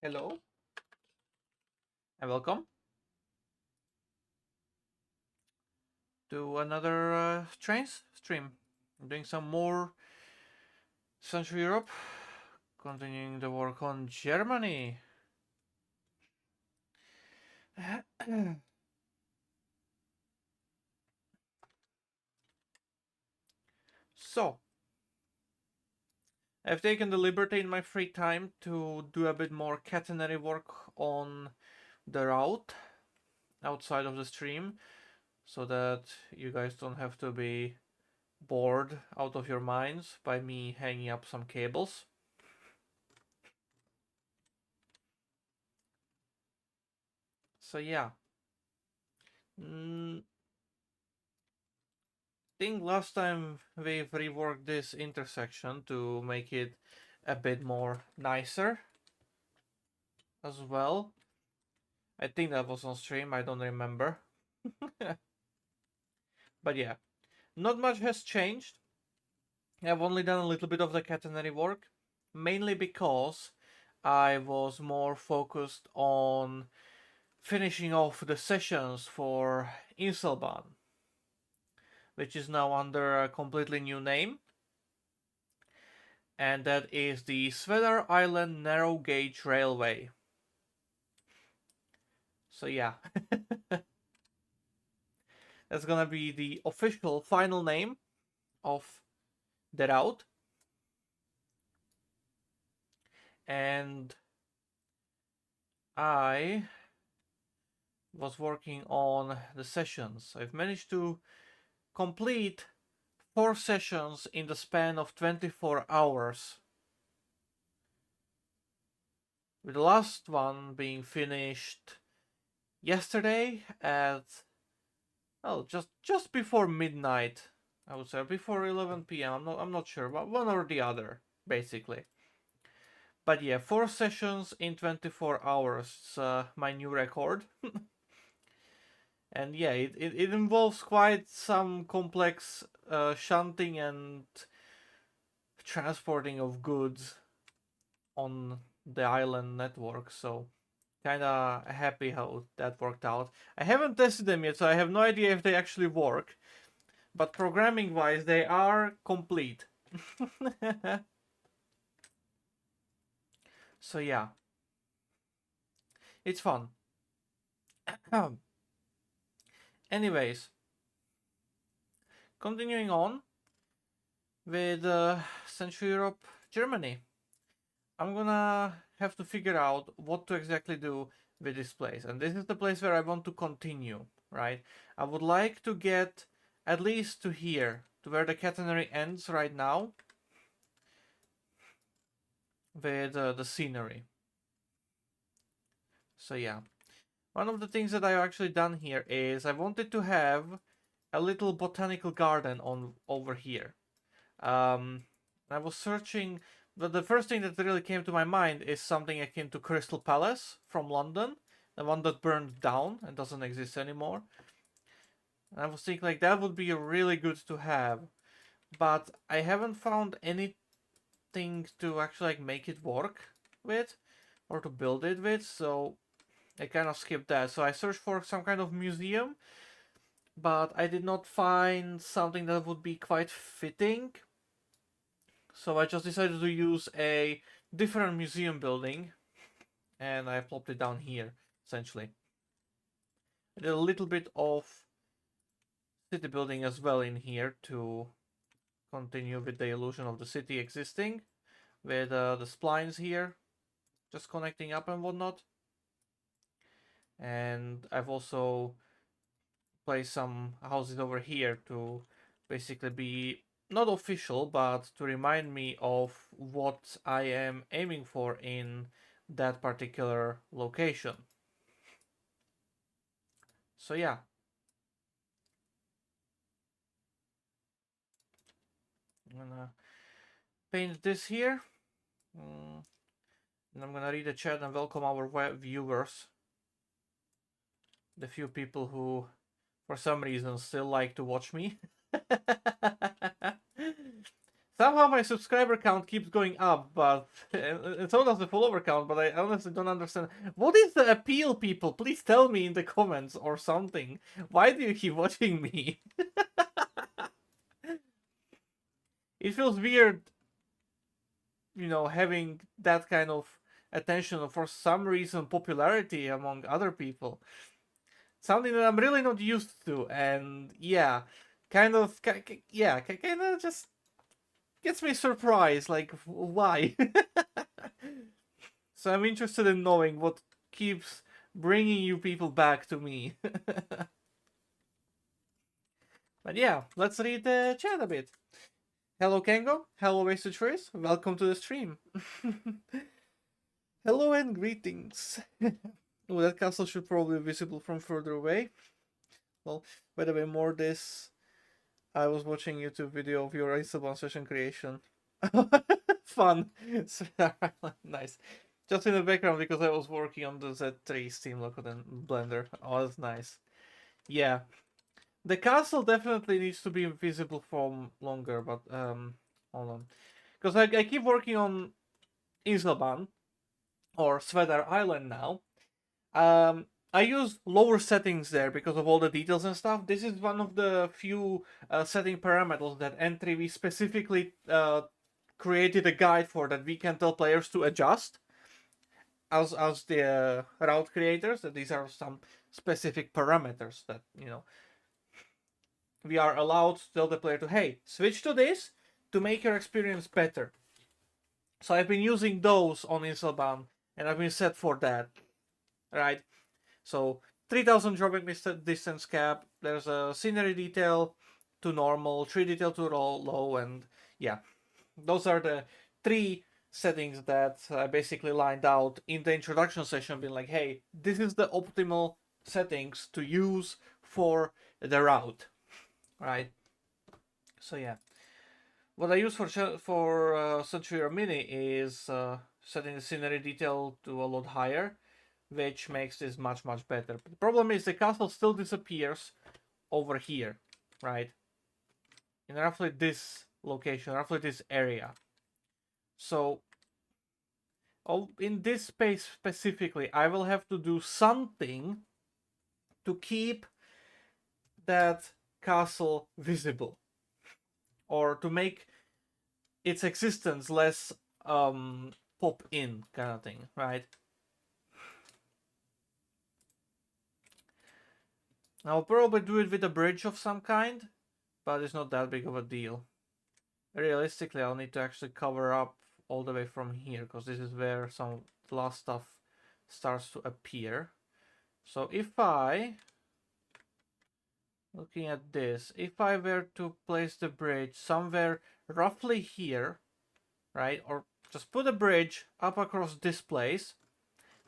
Hello and welcome to another Trainz stream. I'm doing some more Central Europe, continuing the work on Germany. So, I've taken the liberty in my free time to do a bit more catenary work on the route outside of the stream so that you guys don't have to be bored out of your minds by me hanging up some cables. So yeah. Think last time we've reworked this intersection to make it a bit more nicer as well. I think that was on stream, I don't remember. But yeah, not much has changed. I've only done a little bit of the catenary work, mainly because I was more focused on finishing off the sessions for Inselbahn, which is now under a completely new name. And that is the Svedar Island Narrow Gauge Railway. So yeah, that's gonna be the official final name of the route. And I was working on the sessions. I've managed to complete 4 sessions in the span of 24 hours. With the last one being finished yesterday at just before midnight. I would say before 11 p.m. I'm not sure, but one or the other, basically. But yeah, 4 sessions in 24 hours, my new record. And yeah, it involves quite some complex shunting and transporting of goods on the island network, so kinda happy how that worked out. I haven't tested them yet, so I have no idea if they actually work, but programming wise, they are complete. So yeah, it's fun. Anyways, continuing on with Central Europe, Germany. I'm gonna have to figure out what to exactly do with this place. And this is the place where I want to continue, right? I would like to get at least to here, to where the catenary ends right now, with the scenery. So yeah. One of the things that I've actually done here is I wanted to have a little botanical garden on over here. I was searching, but the first thing that really came to my mind is something akin to Crystal Palace from London, the one that burned down and doesn't exist anymore. And I was thinking like that would be really good to have, but I haven't found anything to actually like make it work with or to build it with, so I kind of skipped that. So I searched for some kind of museum, but I did not find something that would be quite fitting. So I just decided to use a different museum building, and I plopped it down here, essentially. I did a little bit of city building as well in here to continue with the illusion of the city existing, with the splines here, just connecting up and whatnot. And I've also placed some houses over here to basically be not official, but to remind me of what I am aiming for in that particular location. So yeah. I'm gonna paint this here. And I'm gonna read the chat and welcome our viewers. The few people who, for some reason, still like to watch me. Somehow my subscriber count keeps going up, but and so does the follower count, but I honestly don't understand. What is the appeal, people? Please tell me in the comments or something. Why do you keep watching me? It feels weird, you know, having that kind of attention or for some reason popularity among other people. Something that I'm really not used to, and yeah, kind of just gets me surprised. Like, why? So I'm interested in knowing what keeps bringing you people back to me. But yeah, let's read the chat a bit. Hello, Kengo. Hello, Wasted Choice. Welcome to the stream. Hello and greetings. Oh, that castle should probably be visible from further away. Well, by the way, more this. I was watching YouTube video of your Iceborne session creation. Fun. Nice. Just in the background because I was working on the Z3 Steam Local and Blender. Oh, that's nice. Yeah. The castle definitely needs to be visible from longer, but hold on. Because I keep working on Inselban or Svedar Island now. I use lower settings there because of all the details and stuff. This is one of the few setting parameters that N3V specifically created a guide for that we can tell players to adjust as the route creators. That these are some specific parameters that, you know, we are allowed to tell the player to, hey, switch to this to make your experience better. So I've been using those on Inselban, and I've been set for that, right? So 3000 dropping distance cap, there's a scenery detail to normal, tree detail to low, and yeah, those are the three settings that I basically lined out in the introduction session, being like, hey, this is the optimal settings to use for the route, right? So yeah, what I use for Century Mini is setting the scenery detail to a lot higher, which makes this much better. But the problem is the castle still disappears over here, right? In roughly this location, roughly this area. So, in this space specifically, I will have to do something to keep that castle visible, or to make its existence less pop in kind of thing, right? I'll probably do it with a bridge of some kind, but it's not that big of a deal. Realistically, I'll need to actually cover up all the way from here, because this is where some last stuff starts to appear. So if I, looking at this, if I were to place the bridge somewhere roughly here, right, or just put a bridge up across this place,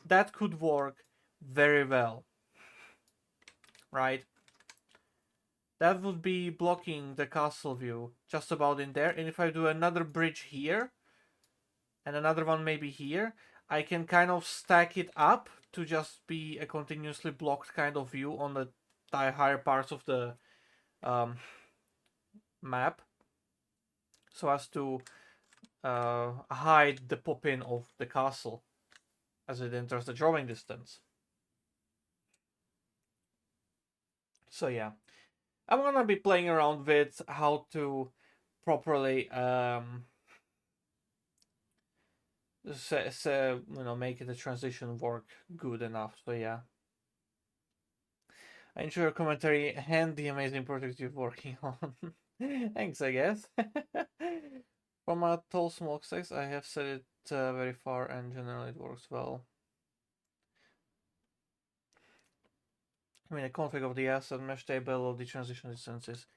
that could work very well, right? That would be blocking the castle view just about in there. And if I do another bridge here and another one maybe here, I can kind of stack it up to just be a continuously blocked kind of view on the higher parts of the map, so as to hide the pop-in of the castle as it enters the drawing distance. So yeah, I'm gonna be playing around with how to properly make the transition work good enough. So yeah, I enjoy your commentary and the amazing projects you're working on. Thanks, I guess. For my tall smokestacks, I have set it very far, and generally it works well. I mean, the config of the asset mesh table of the transition distances.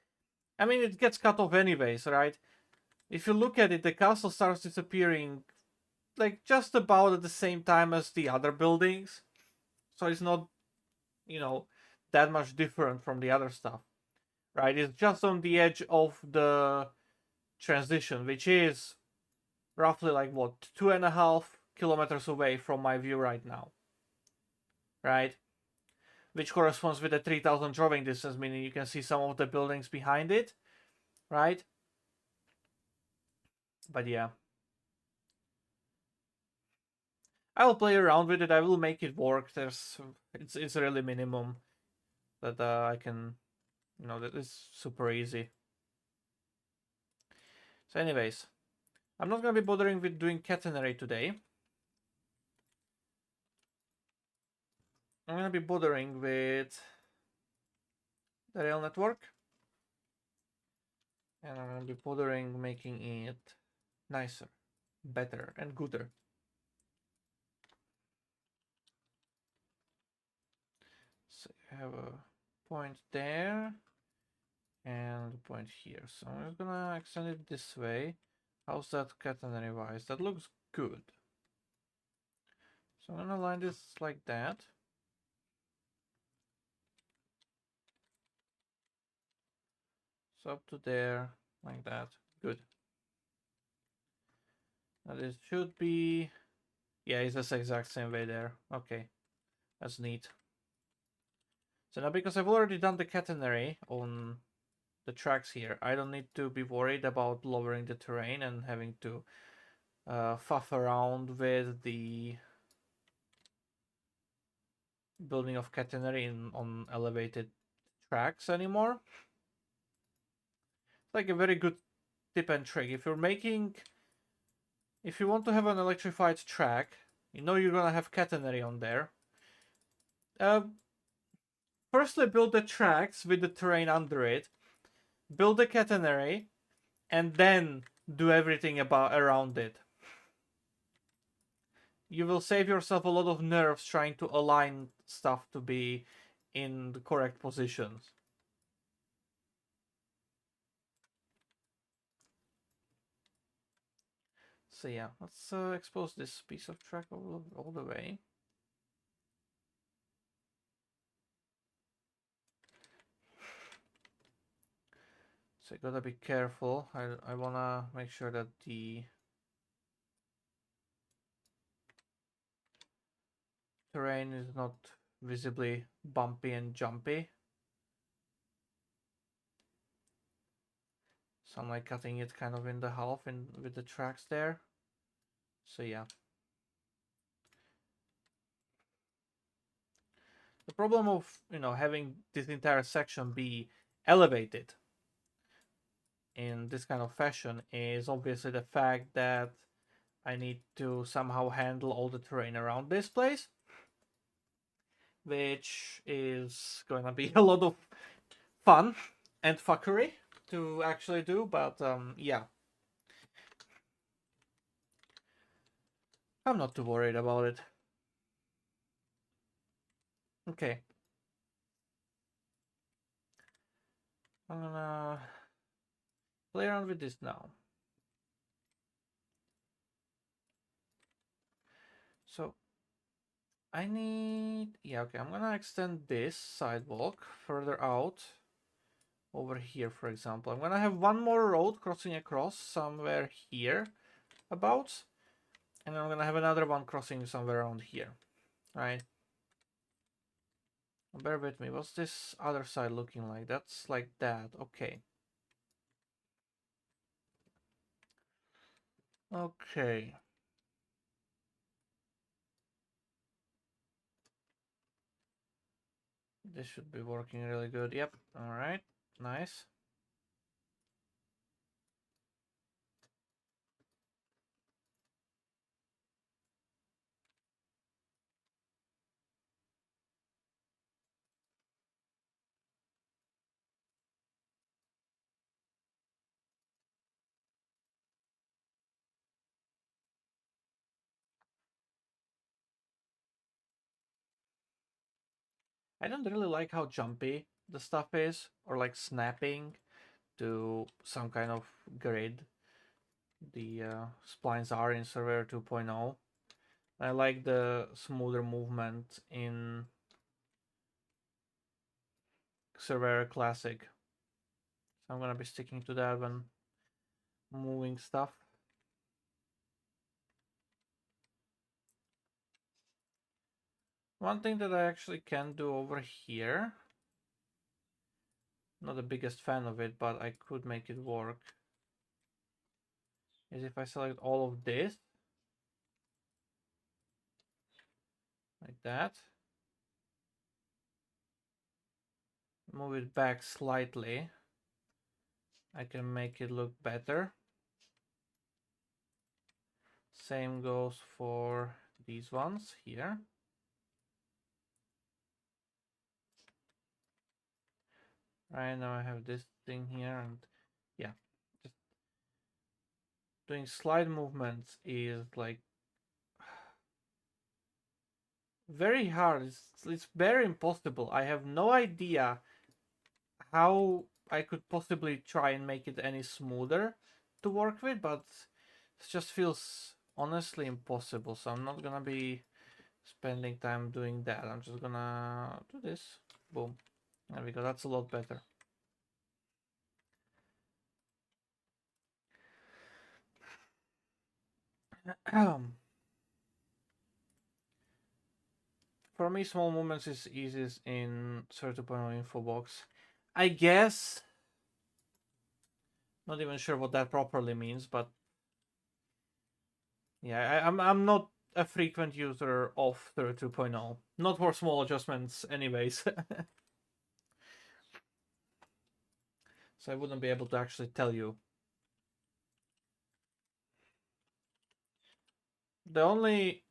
I mean, it gets cut off anyways, right? If you look at it, the castle starts disappearing like just about at the same time as the other buildings. So it's not, you know, that much different from the other stuff, right? It's just on the edge of the transition, which is roughly like what, 2.5 kilometers away from my view right now, right? Which corresponds with the 3000 drawing distance, meaning you can see some of the buildings behind it, right? But yeah, I will play around with it. I will make it work. It's really minimum that I can, that is super easy. So, anyways, I'm not gonna be bothering with doing catenary today. I'm gonna be bothering with the rail network, and I'm gonna be bothering making it nicer, better, and gooder. So I have a point there and a point here. So I'm just gonna extend it this way. How's that catenary wise? That looks good. So I'm gonna line this like that. So up to there, like that. Good. Now this should be, yeah, it's the exact same way there. Okay, that's neat. So now because I've already done the catenary on the tracks here, I don't need to be worried about lowering the terrain and having to fuff around with the building of catenary on elevated tracks anymore. It's like a very good tip and trick. If you want to have an electrified track, you know you're gonna have catenary on there. Firstly, build the tracks with the terrain under it, build the catenary, and then do everything around it. You will save yourself a lot of nerves trying to align stuff to be in the correct positions. So yeah, let's expose this piece of track all the way. So you gotta be careful. I wanna make sure that the terrain is not visibly bumpy and jumpy. So I'm like cutting it kind of in the half with the tracks there. So yeah. The problem of having this entire section be elevated in this kind of fashion is obviously the fact that I need to somehow handle all the terrain around this place, which is gonna be a lot of fun and fuckery to actually do, but yeah. I'm not too worried about it. Okay. I'm gonna play around with this now. So I need, yeah, okay, I'm gonna extend this sidewalk further out over here, for example. I'm gonna have one more road crossing across somewhere here about, and I'm gonna have another one crossing somewhere around here, right? Bear with me. What's this other side looking like? That's like that. Okay. Okay. This should be working really good. Yep. All right. Nice. I don't really like how jumpy the stuff is, or like snapping to some kind of grid. The splines are in Surveyor 2.0. I like the smoother movement in Surveyor Classic. So I'm gonna be sticking to that when moving stuff. One thing that I actually can do over here, not the biggest fan of it, but I could make it work, is if I select all of this, like that, move it back slightly, I can make it look better. Same goes for these ones here. Right now I have this thing here, and yeah, just doing slide movements is like very hard. It's very impossible. I have no idea how I could possibly try and make it any smoother to work with, but it just feels honestly impossible. So I'm not gonna be spending time doing that. I'm just gonna do this. Boom. There we go. That's a lot better. For me, small movements is easiest in 30.0 info box. I guess. Not even sure what that properly means, but yeah, I'm not a frequent user of 32.0. Not for small adjustments, anyways. So I wouldn't be able to actually tell you. The only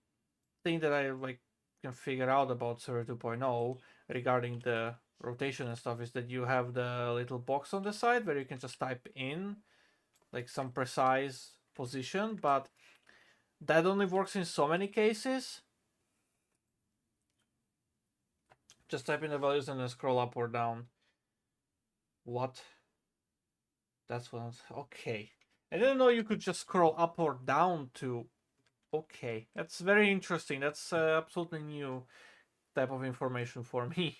thing that I like can figure out about 32.0 regarding the rotation and stuff is that you have the little box on the side where you can just type in like some precise position, but that only works in so many cases. Just type in the values and then scroll up or down. What? That's what okay. I didn't know you could just scroll up or down to. Okay, that's very interesting. That's absolutely new type of information for me.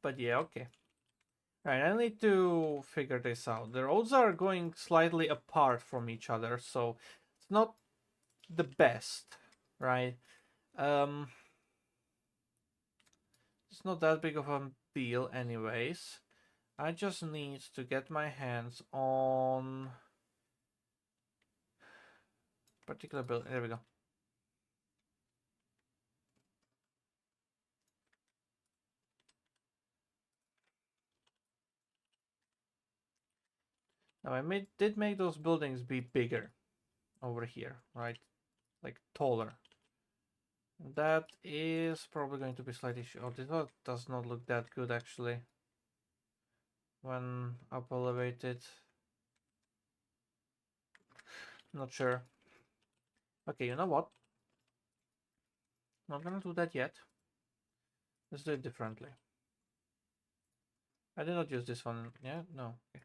But yeah, okay. Right, I need to figure this out. The roads are going slightly apart from each other, so it's not the best, right? Um, it's not that big of a deal, anyways. I just need to get my hands on particular build. There we go. Now I did make those buildings be bigger over here, right? Like taller. That is probably going to be slightly. Oh, this one does not look that good actually. When up elevated. Not sure. Okay, you know what? Not gonna do that yet. Let's do it differently. I did not use this one. Yeah, no. Okay.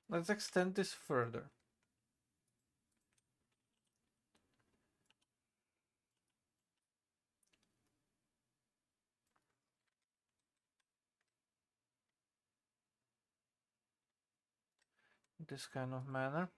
Let's extend this further. This kind of manner.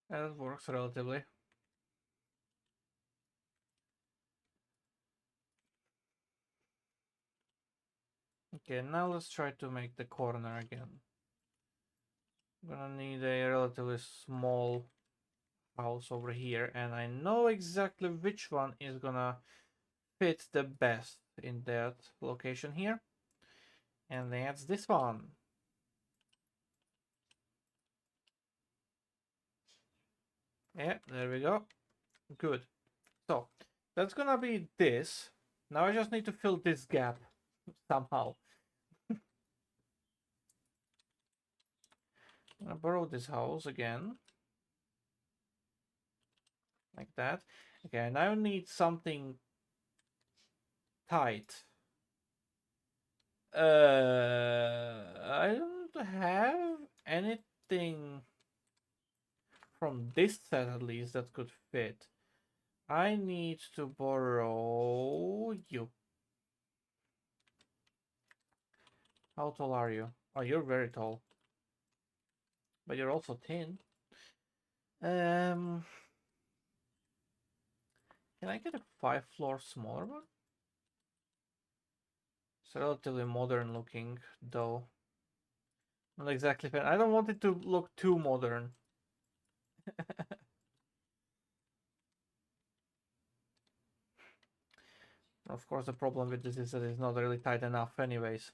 And it works relatively. Okay, now let's try to make the corner again. I'm gonna need a relatively small house over here, and I know exactly which one is gonna fit the best in that location here. And that's this one. Yeah, there we go. Good. So that's gonna be this. Now I just need to fill this gap somehow. I'm gonna borrow this house again. Like that. Okay, I now need something tight. I don't have anything from this set at least that could fit. I need to borrow you. How tall are you? Oh, you're very tall. But you're also thin. Can I get a 5-floor smaller one? It's relatively modern looking, though. Not exactly fan. I don't want it to look too modern. Of course, the problem with this is that it's not really tight enough anyways.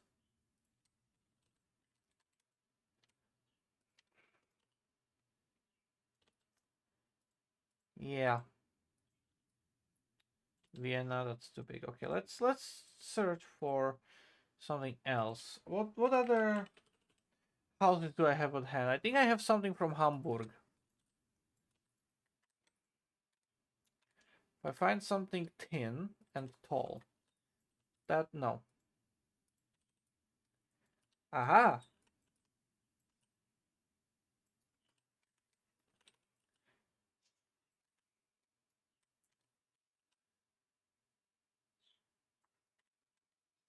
Yeah. Vienna, that's too big. Okay, let's search for something else. What other houses do I have at hand? I think I have something from Hamburg. If I find something thin and tall, that no. Aha!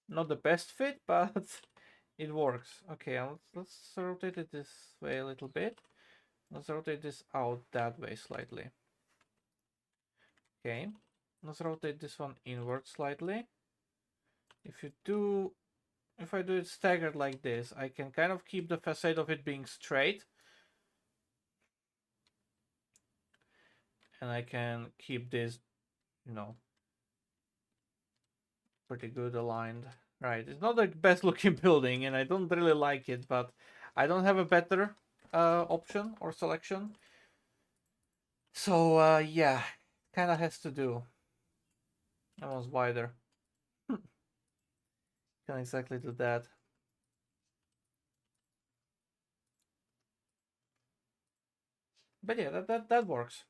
Not the best fit, but it works. Okay, let's rotate it this way a little bit. Let's rotate this out that way slightly. Okay, let's rotate this one inward slightly. If I do it staggered like this, I can kind of keep the facade of it being straight. And I can keep this, pretty good aligned. Right, it's not the best looking building and I don't really like it, but I don't have a better option or selection. So yeah, kind of has to do. That one's wider. Can't exactly do that. But yeah, that works.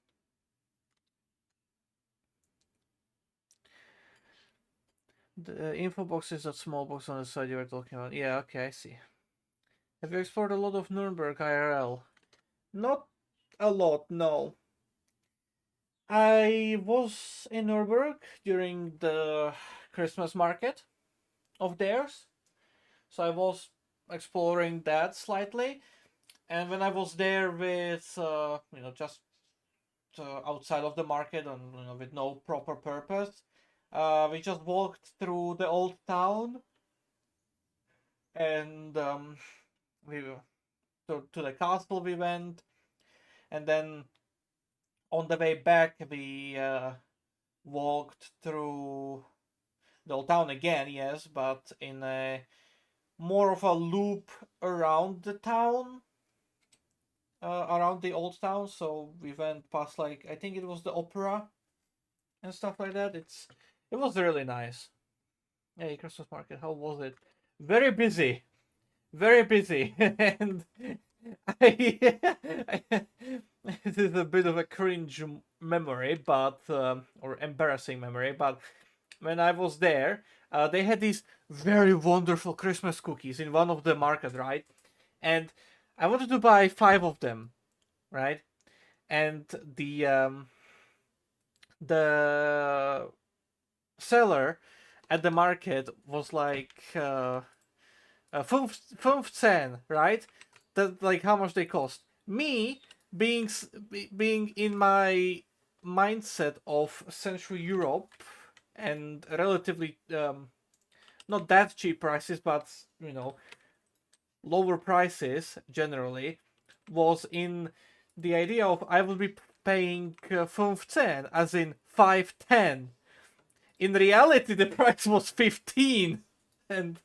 The info box is that small box on the side you were talking about. Yeah, okay, I see. Have you explored a lot of Nuremberg IRL? Not a lot, no. I was in Nuremberg during the Christmas market of theirs, so I was exploring that slightly. And when I was there with, just outside of the market and with no proper purpose, we just walked through the old town, and we to the castle we went, and then on the way back we walked through the old town again, yes, but in a more of a loop around the town, around the old town. So we went past, like, I think it was the opera and stuff like that. It was really nice. Hey, Christmas market, how was it? Very busy, very busy, and I, it is a bit of a cringe memory, but or embarrassing memory, but when I was there, they had these very wonderful Christmas cookies in one of the market, right? And I wanted to buy 5 of them, right? And the seller at the market was like 15, right? That, like, how much they cost. Me being being in my mindset of Central Europe and relatively not that cheap prices, but lower prices generally, was in the idea of I would be paying 15, as in 510. In reality, the price was 15, and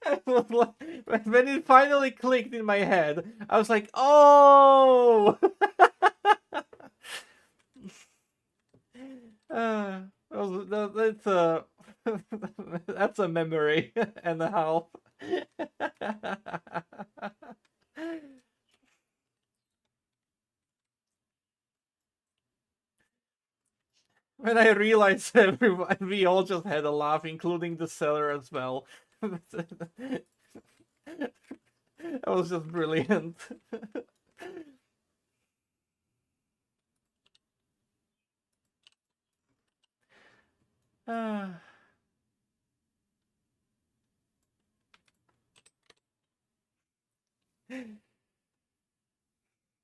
I was like, when it finally clicked in my head, I was like, oh. That's a that's a memory and a half. When I realized everyone, we all just had a laugh, including the seller as well. That was just brilliant. Of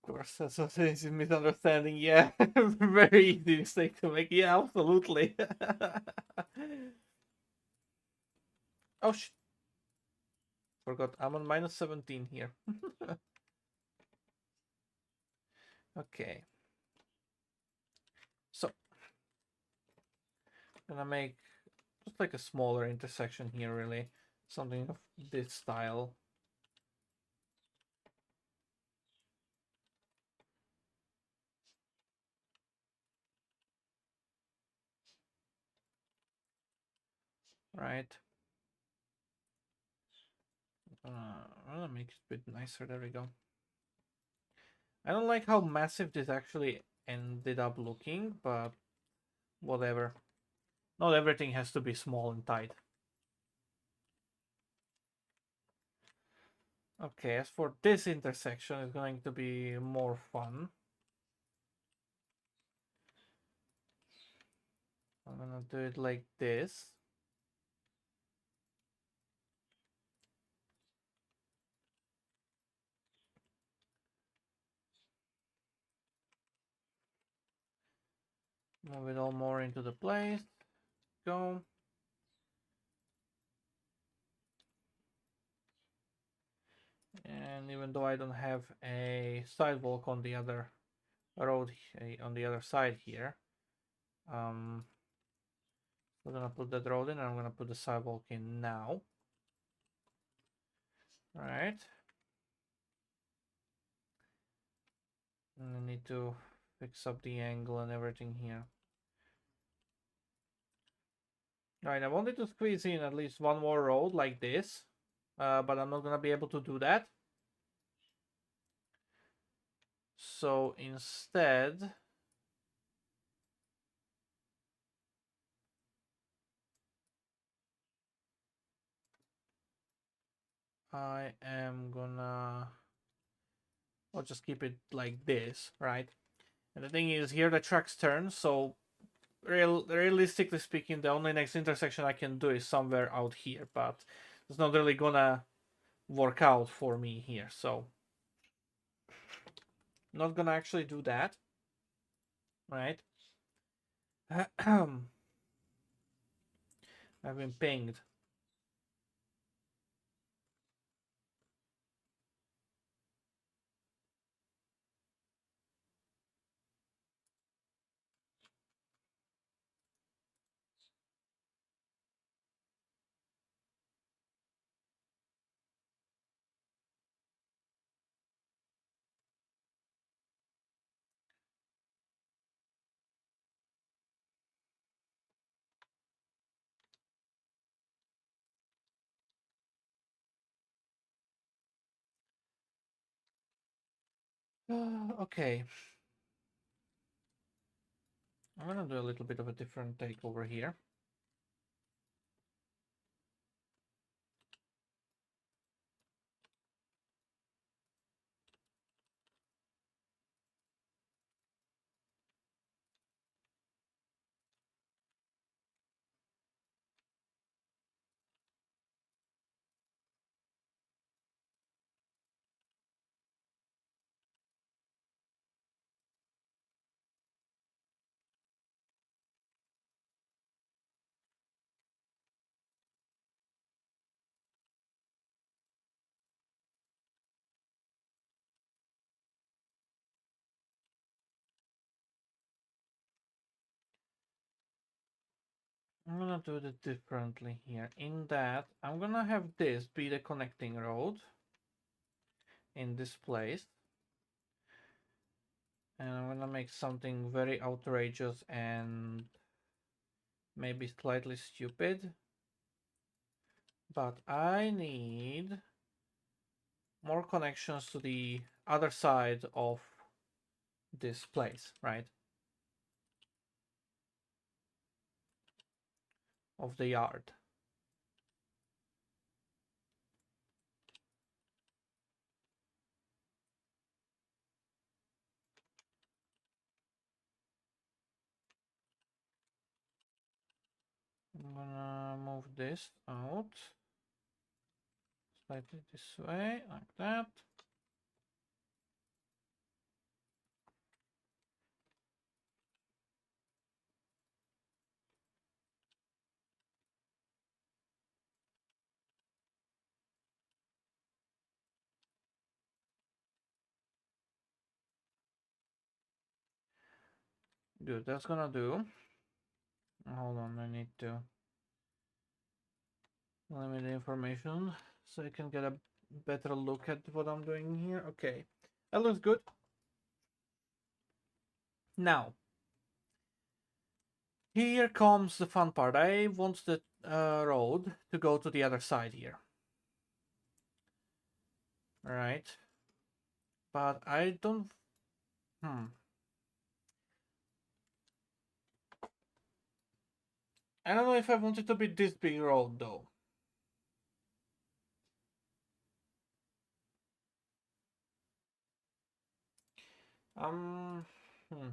course, that's what is misunderstanding. Yeah, very easy mistake to make. Yeah, absolutely. Oh shit! Forgot. I'm on minus 17 here. Okay. So, gonna make just like a smaller intersection here, really. Something of this style. Right. I'm gonna make it a bit nicer. There we go. I don't like how massive this actually ended up looking, but whatever. Not everything has to be small and tight. Okay, as for this intersection, it's going to be more fun. I'm gonna do it like this. Move it all more into the place. Go. And even though I don't have a sidewalk on the other road, on the other side here, I'm gonna put that road in and I'm gonna put the sidewalk in now. All right. And I need to fix up the angle and everything here. All right, I wanted to squeeze in at least one more road like this, but I'm not gonna be able to do that. So instead, I am gonna, I'll just keep it like this, right? And the thing is, here the tracks turn, so realistically speaking, the only next intersection I can do is somewhere out here, but it's not really gonna work out for me here, so not gonna actually do that, right? I've been pinged. Okay, I'm gonna do a little bit of a different take over here. I'm gonna do it differently here. In that, I'm gonna have this be the connecting road in this place. And I'm gonna make something very outrageous and maybe slightly stupid. But I need more connections to the other side of this place, right? Of the yard. gonna move this out slightly this way, like that. Good, that's gonna do. Hold on, I need to limit the information so I can get a better look at what I'm doing here. Okay, that looks good. Now, here comes the fun part. I want the road to go to the other side here. All right. But I don't... I don't know if I want it to be this big road, though. Um... Hmm.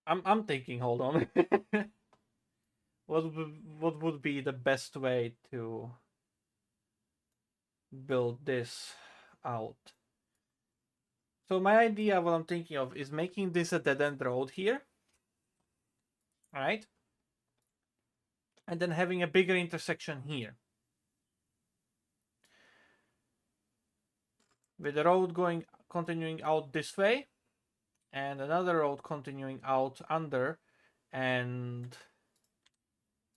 I'm thinking, hold on. What would be the best way to build this out? So my idea, what I'm thinking of, is making this a dead-end road here. Right? And then having a bigger intersection here. With the road continuing out this way. And another road continuing out under and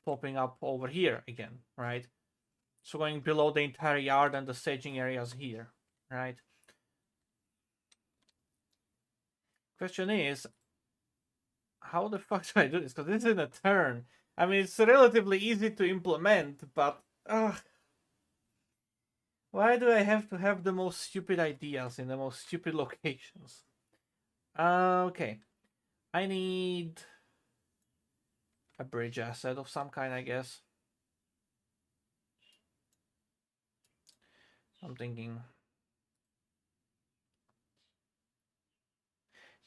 popping up over here again, right? So going below the entire yard and the staging areas here, right? Question is, how the fuck do I do this? Because this is in a turn. I mean, it's relatively easy to implement, but why do I have to have the most stupid ideas in the most stupid locations? Okay. I need a bridge asset of some kind, I guess. I'm thinking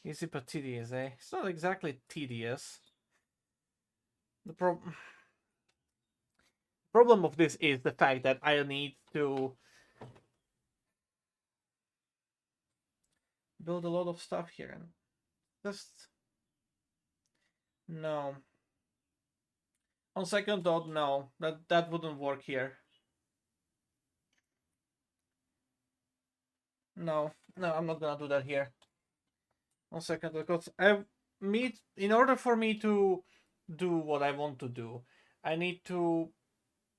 easy but tedious, eh? It's not exactly tedious. The problem of this is the fact that I need to build a lot of stuff here and just no. On second thought, no, that wouldn't work here. No, I'm not gonna do that here. On second thought, because in order for me to do what I want to do, I need to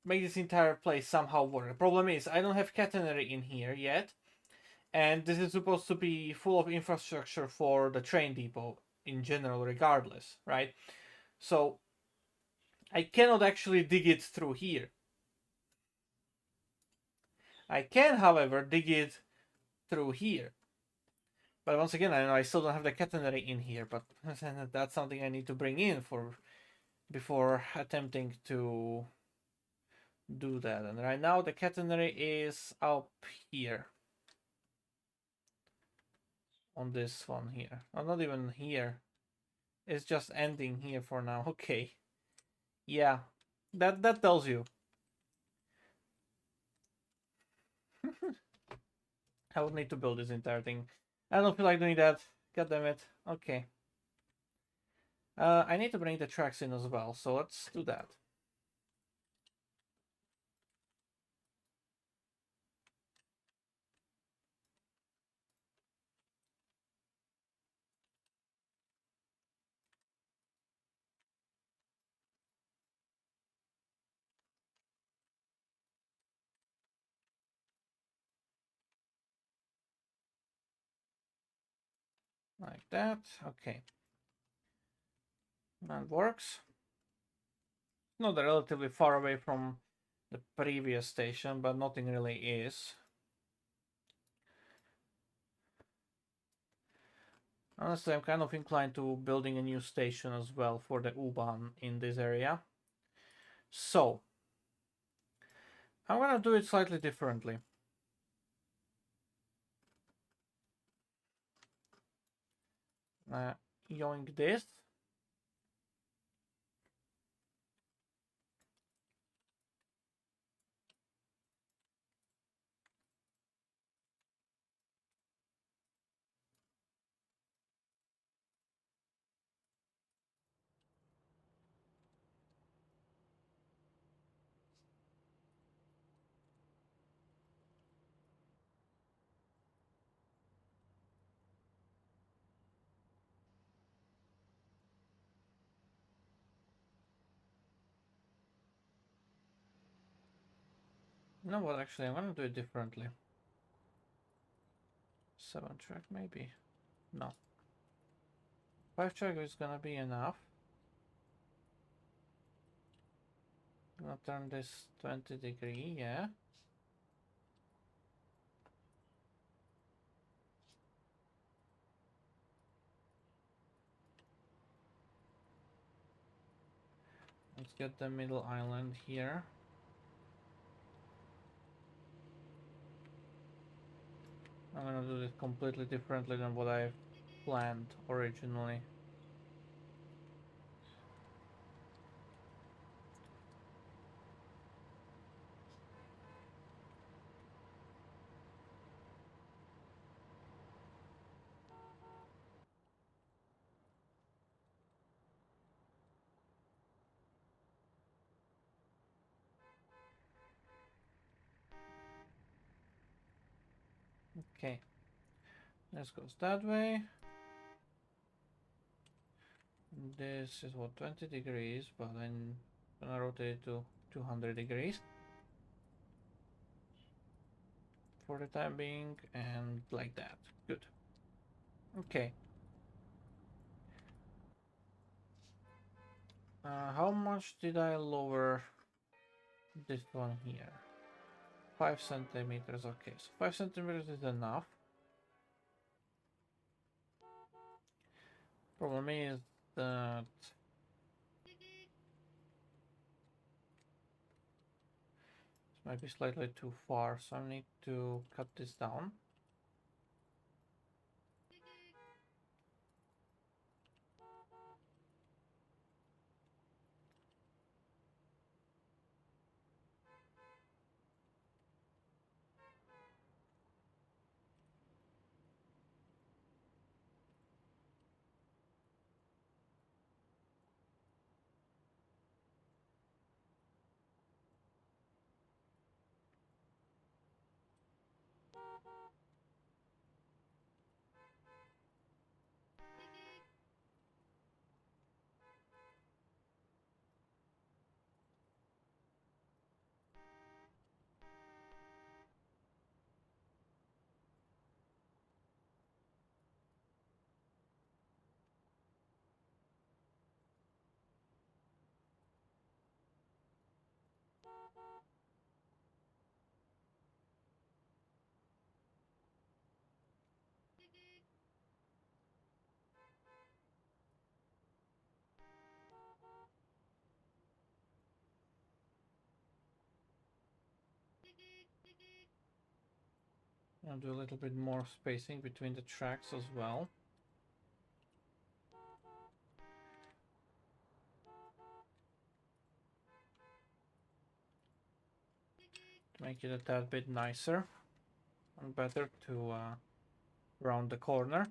make this entire place somehow work. The problem is I don't have catenary in here yet, and this is supposed to be full of infrastructure for the train depot in general, regardless, right? So I cannot actually dig it through here. I can, however, dig it through here. But once again, I know I still don't have the catenary in here, but that's something I need to bring in before attempting to do that. And right now the catenary is up here. On this one here. Oh, not even here. It's just ending here for now. Okay. Yeah. That tells you. I would need to build this entire thing. I don't feel like doing that. God damn it. Okay. I need to bring the tracks in as well, so let's do that. Like that. Okay. That works. Not relatively far away from the previous station, but nothing really is. Honestly, I'm kind of inclined to building a new station as well for the U-Bahn in this area. So, I'm gonna do it slightly differently. Yoink this. No, what actually, I'm gonna do it differently. 7-track, maybe. No. 5-track is gonna be enough. Gonna turn this 20°, yeah. Let's get the middle island here. I'm gonna do this completely differently than what I planned originally. Okay, this goes that way. This is what, 20°, but I'm gonna rotate it to 200° for the time being, and like that. Good. Okay. How much did I lower this one here? 5 centimeters. Okay, so 5 centimeters is enough. Problem is that this might be slightly too far, so I need to cut this down. I'll do a little bit more spacing between the tracks as well. To make it a tad bit nicer and better to round the corner.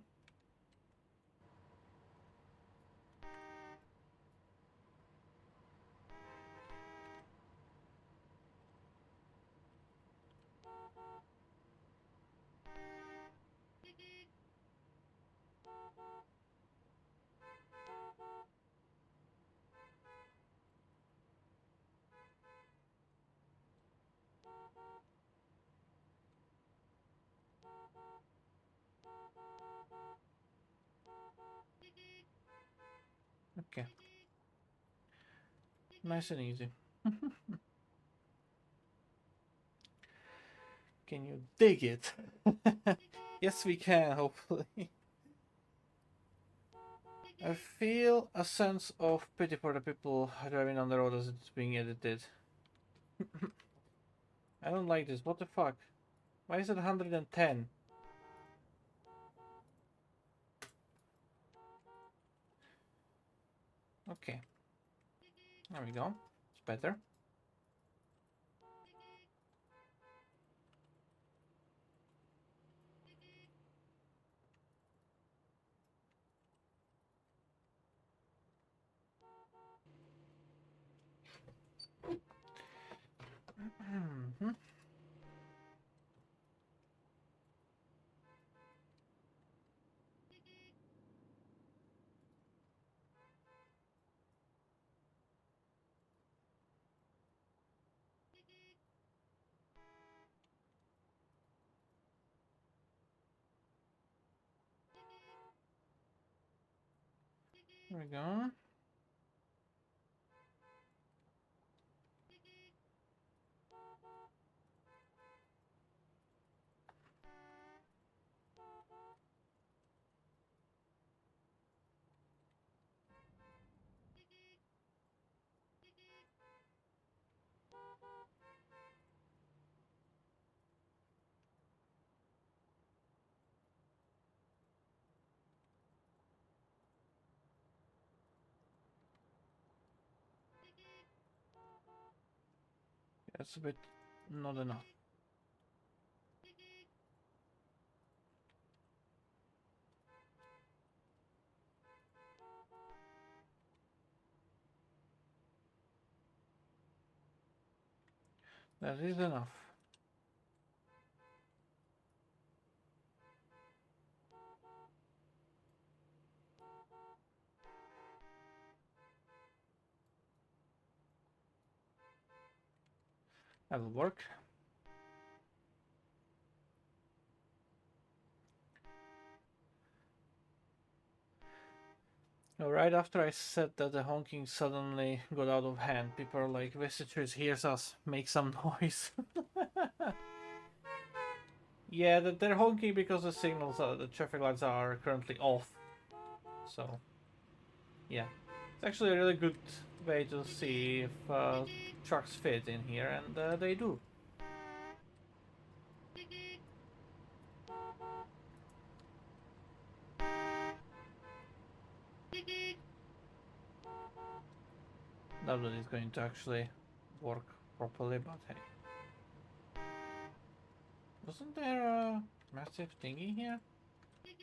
Okay. Nice and easy. Can you dig it? Yes, we can, hopefully. I feel a sense of pity for the people driving on the road as it's being edited. I don't like this. What the fuck? Why is it 110? Okay. There we go. It's better. There we go. That's a bit not enough. That is enough. That'll work. Right after I said that the honking suddenly got out of hand, people are like, visitors hears us, make some noise. Yeah, they're honking because the signals, the traffic lights are currently off. So, yeah. It's actually a really good way to see if trucks fit in here, and they do. Not that it's going to actually work properly, but hey. Wasn't there a massive thingy here?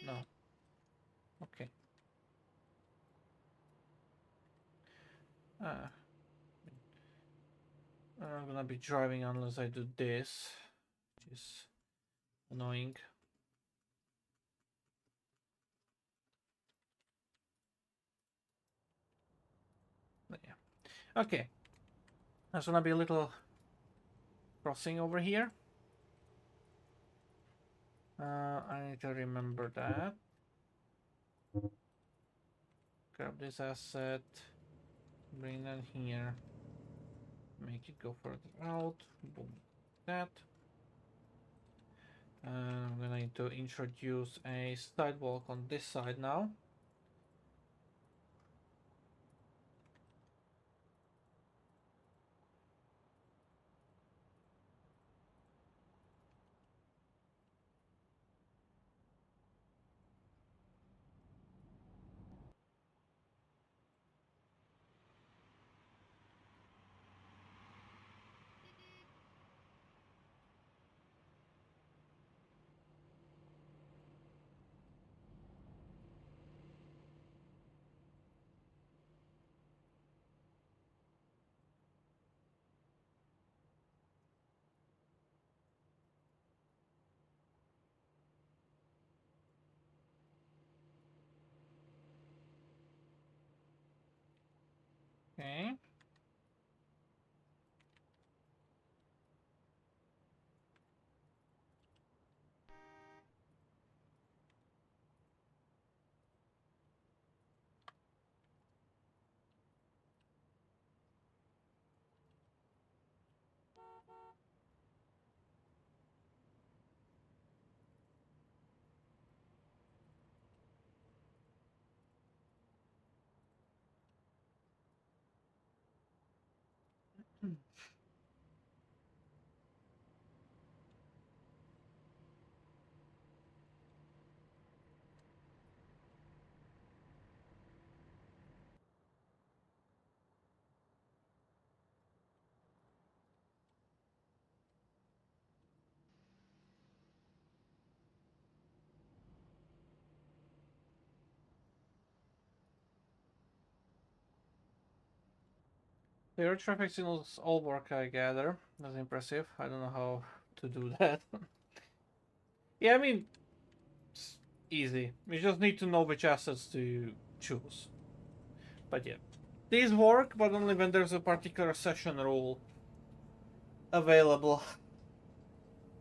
No. Okay. I'm gonna be driving unless I do this, which is annoying. But yeah. Okay. There's gonna be a little crossing over here. I need to remember that. Grab this asset, bring that here, make it go further out. Boom, that. I'm gonna need to introduce a sidewalk on this side now. Okay. The air traffic signals all work, I gather. That's impressive. I don't know how to do that. Yeah, I mean, it's easy. You just need to know which assets to choose. But yeah. These work, but only when there's a particular session rule available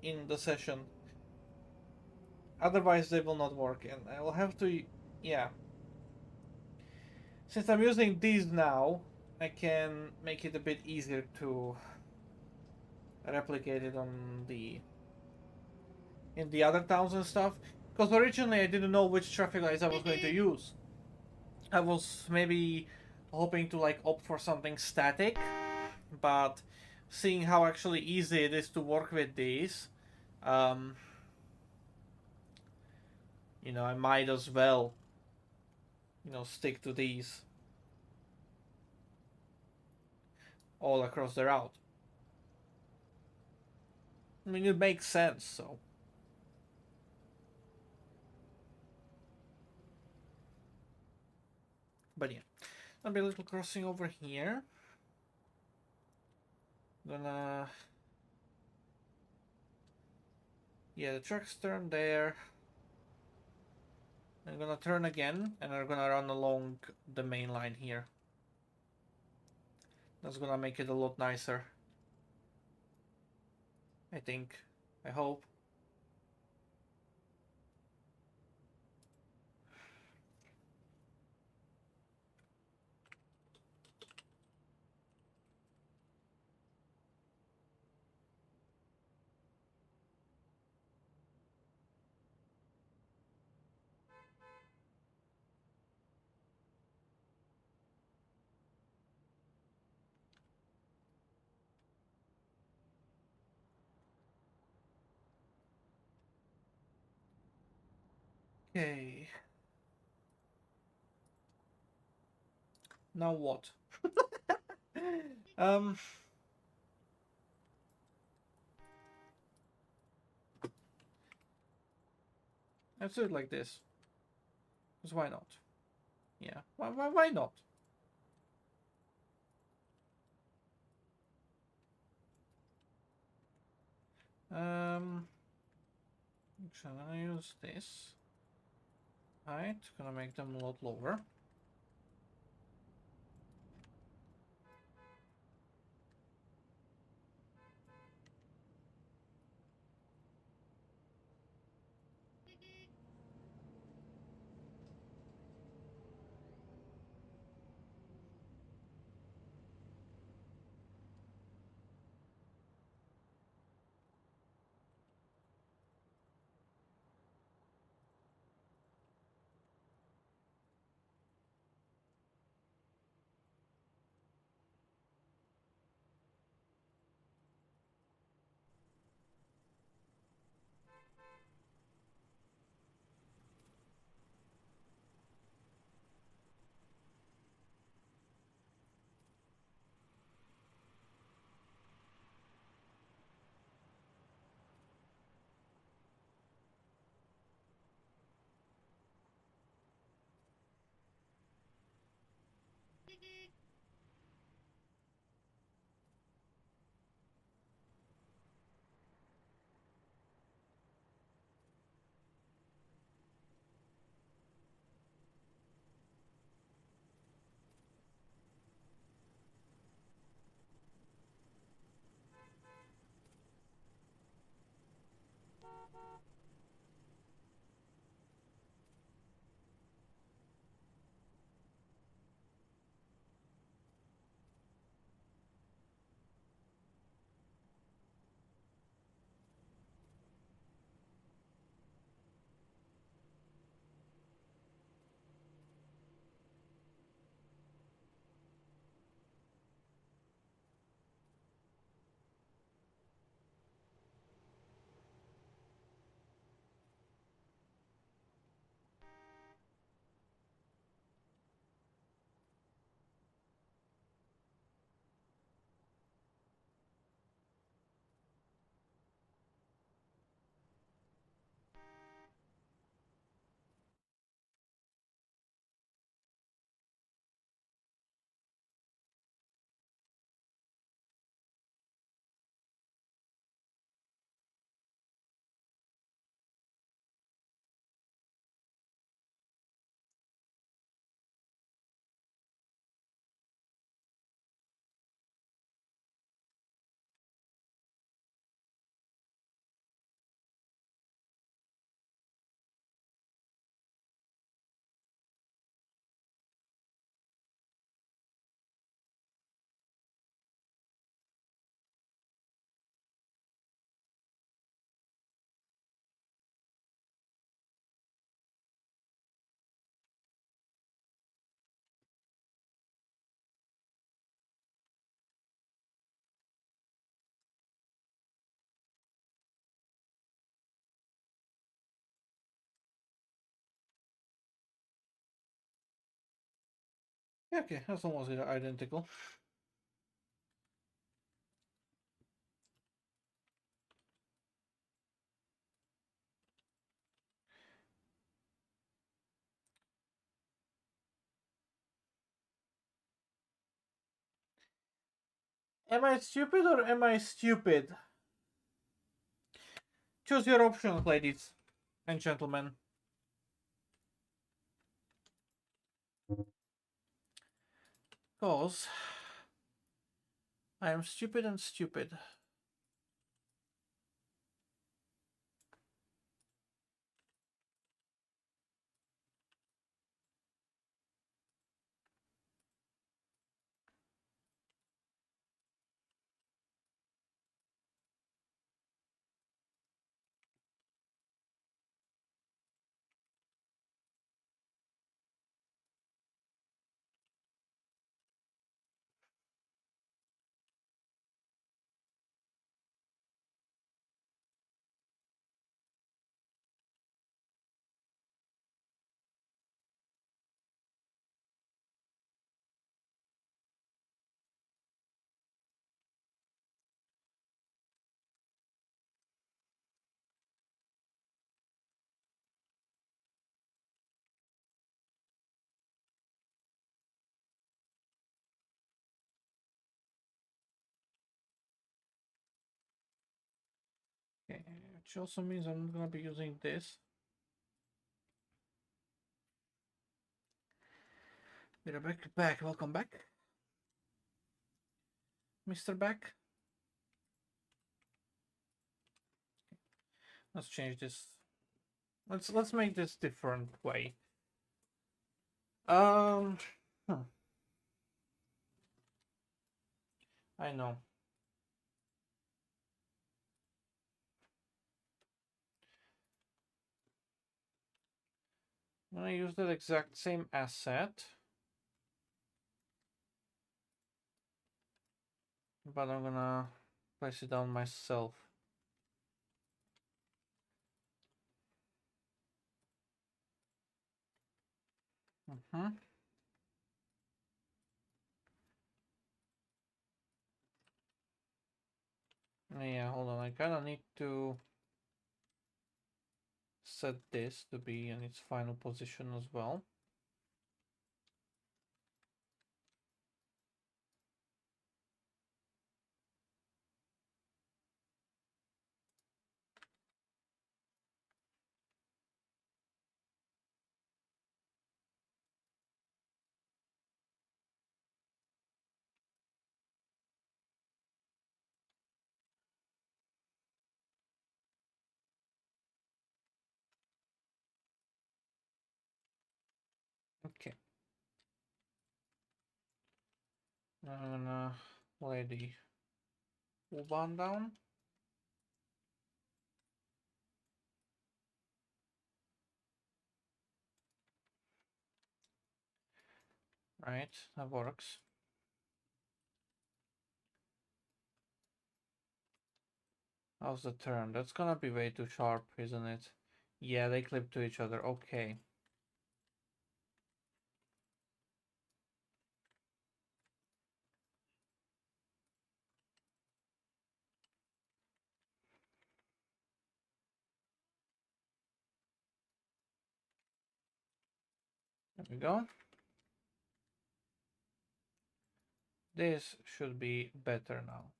in the session. Otherwise, they will not work, and I will have to... Yeah. Since I'm using these now, I can make it a bit easier to replicate it on the... in the other towns and stuff. Because originally I didn't know which traffic lights I was going to use. I was maybe hoping to like opt for something static, but seeing how actually easy it is to work with these, um, you know, I might as well, you know, stick to these all across the route. I mean, it makes sense, so. But yeah, there'll be a little crossing over here. Gonna... Yeah, the trucks turn there. I'm gonna turn again, and I'm gonna run along the main line here. That's gonna make it a lot nicer. I think. I hope. Okay. Now what? um... Let's do it like this. Because why not? Yeah, why not? Actually, I'm gonna use this. Right, gonna make them a lot lower. Yeah, okay, that's almost identical. Am I stupid or am I stupid? Choose your options, ladies and gentlemen. Because I am stupid and stupid. Okay, which also means I'm not gonna be using this. We're back. Welcome back, Mr. Back. Let's change this. Let's make this different way. Um, hmm, I know. I'm gonna use that exact same asset, but I'm gonna place it down myself. Mm-hmm. Yeah, hold on. I kind of need to set this to be in its final position as well. Okay. Now I'm gonna lay the U-bahn down. Right, that works. How's the turn? That's gonna be way too sharp, isn't it? Yeah, they clip to each other. Okay. There we go. This should be better now.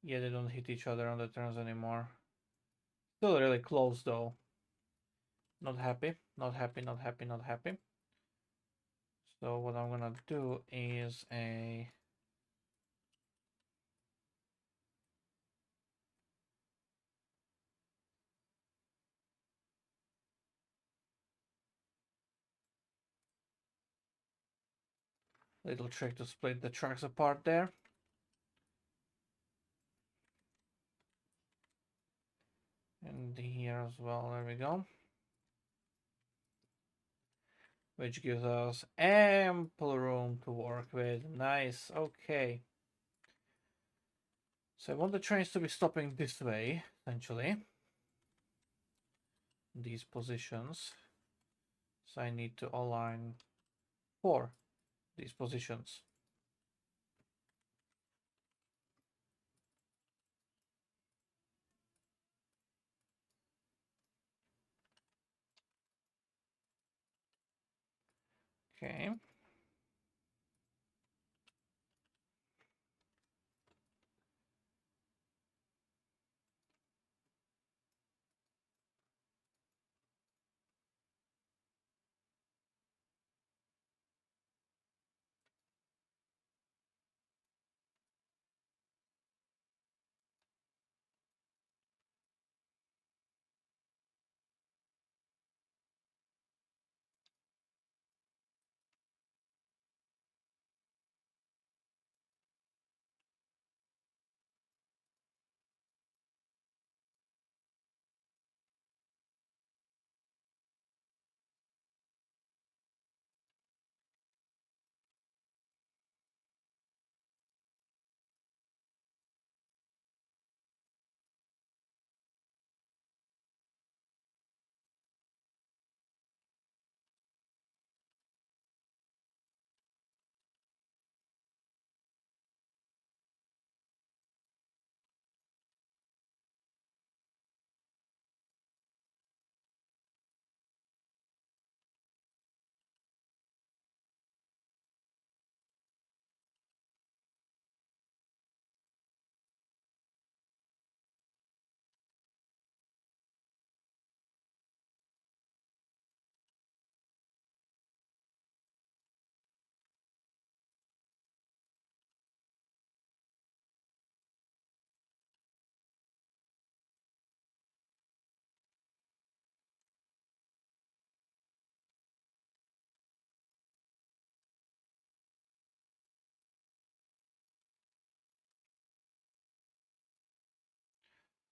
Yeah, they don't hit each other on the turns anymore. Still really close though. Not happy, not happy, not happy, not happy. So what I'm gonna do is a little trick to split the tracks apart there. And here as well, there we go. Which gives us ample room to work with. Nice, okay. So I want the trains to be stopping this way, essentially. These positions. So I need to align for these positions. Okay.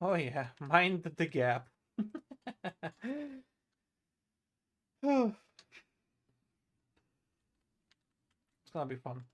Oh yeah, mind the gap. It's gonna be fun.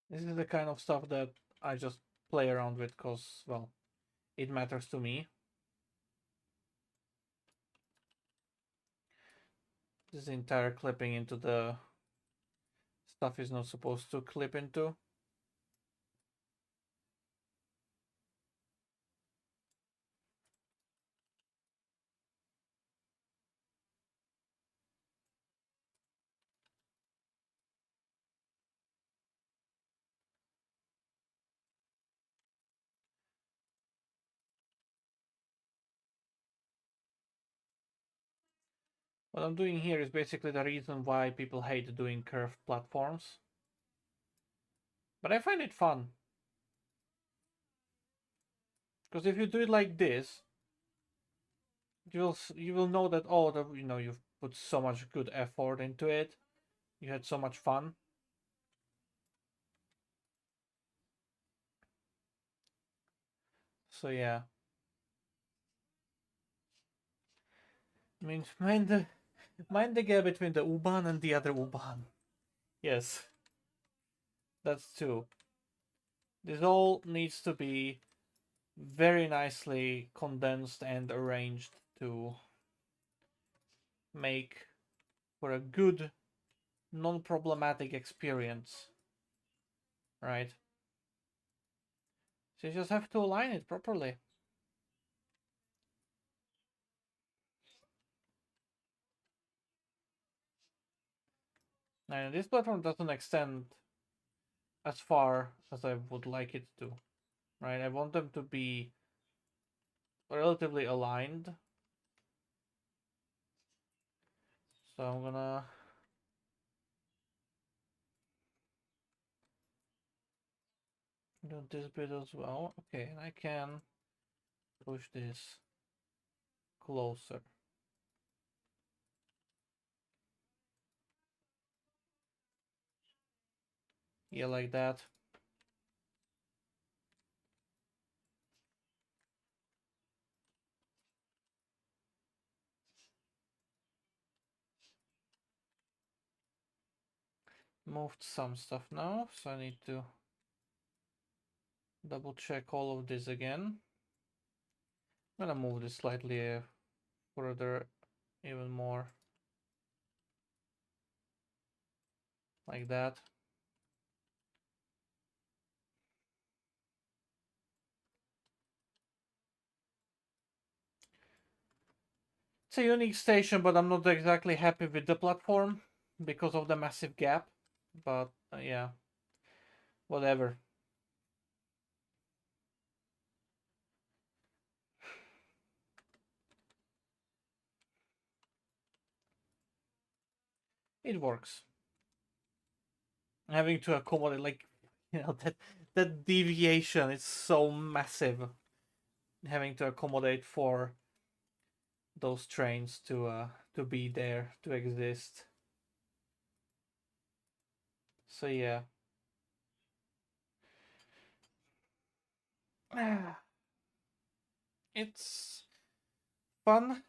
This is the kind of stuff that I just play around with because, well, it matters to me. This entire clipping into the stuff is not supposed to clip into. What I'm doing here is basically the reason why people hate doing curved platforms. But I find it fun. Because if you do it like this, you will know that, oh, you've put so much good effort into it. You had so much fun. So yeah. I mean, mind the gap between the U-Bahn and the other U-Bahn. Yes. That's two. This all needs to be very nicely condensed and arranged to make for a good non-problematic experience, right? So you just have to align it properly. And this platform doesn't extend as far as I would like it to, right? I want them to be relatively aligned. So I'm gonna do this bit as well. Okay, and I can push this closer. Yeah, like that. Moved some stuff now, so I need to double check all of this again. I'm gonna move this slightly further, even more. Like that. It's a unique station, but I'm not exactly happy with the platform because of the massive gap. But yeah, whatever. It works. Having to accommodate, like, that deviation is so massive. Having to accommodate for those trains to be there, to exist. So yeah. It's fun.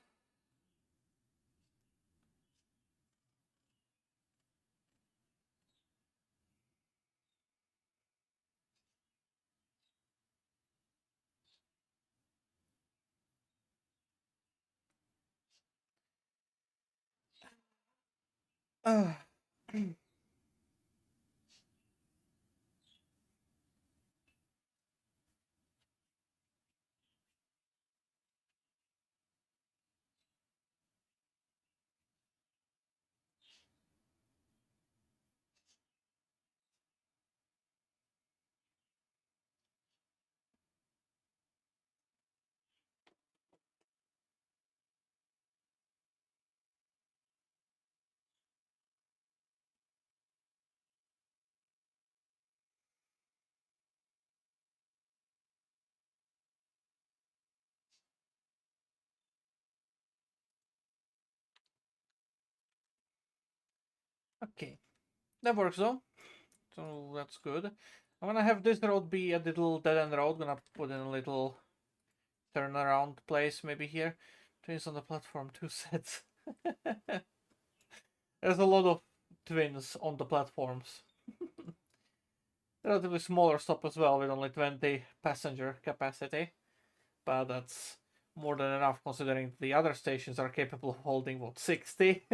Uh, okay, that works though. So that's good. I'm gonna have this road be a little dead end road. Gonna put in a little turnaround place maybe here. Twins on the platform, two sets. There's a lot of twins on the platforms. Relatively smaller stop as well with only 20 passenger capacity. But that's more than enough considering the other stations are capable of holding, what, 60?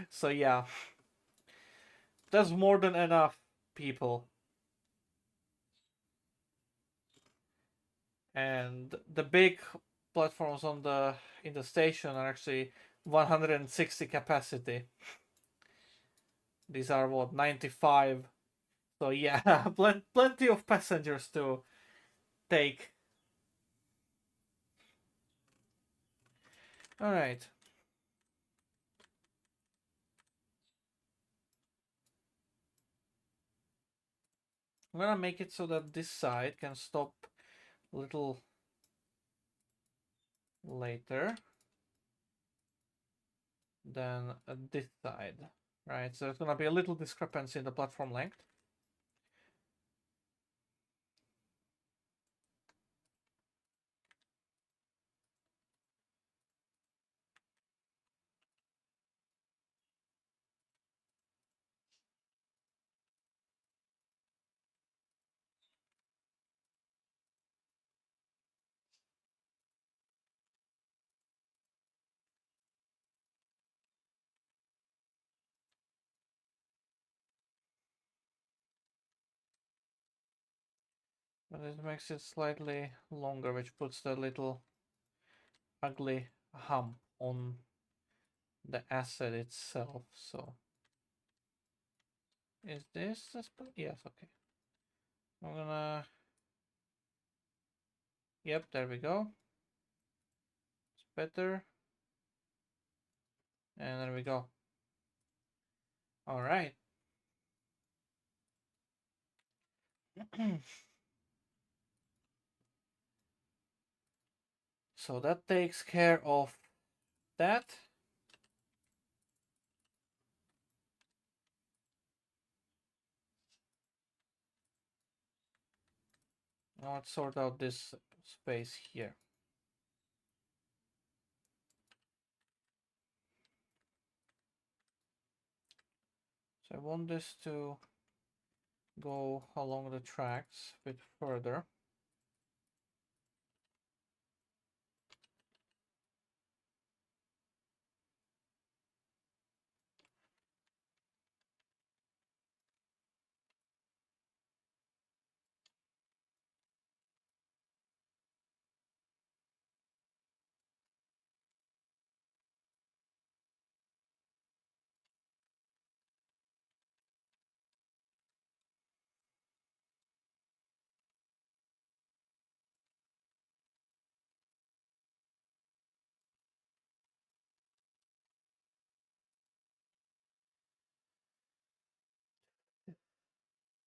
So yeah, that's more than enough people. And the big platforms on the in the station are actually 160 capacity. These are what, 95. So yeah, plenty of passengers to take. All right. I'm gonna make it so that this side can stop a little later than this side. Right, so there's gonna be a little discrepancy in the platform length. But it makes it slightly longer, which puts the little ugly hump on the asset itself. So is this the spot? Yes, okay. I'm gonna, yep, there we go. It's better. And there we go. All right. So that takes care of that. Now let's sort out this space here. So I want this to go along the tracks a bit further.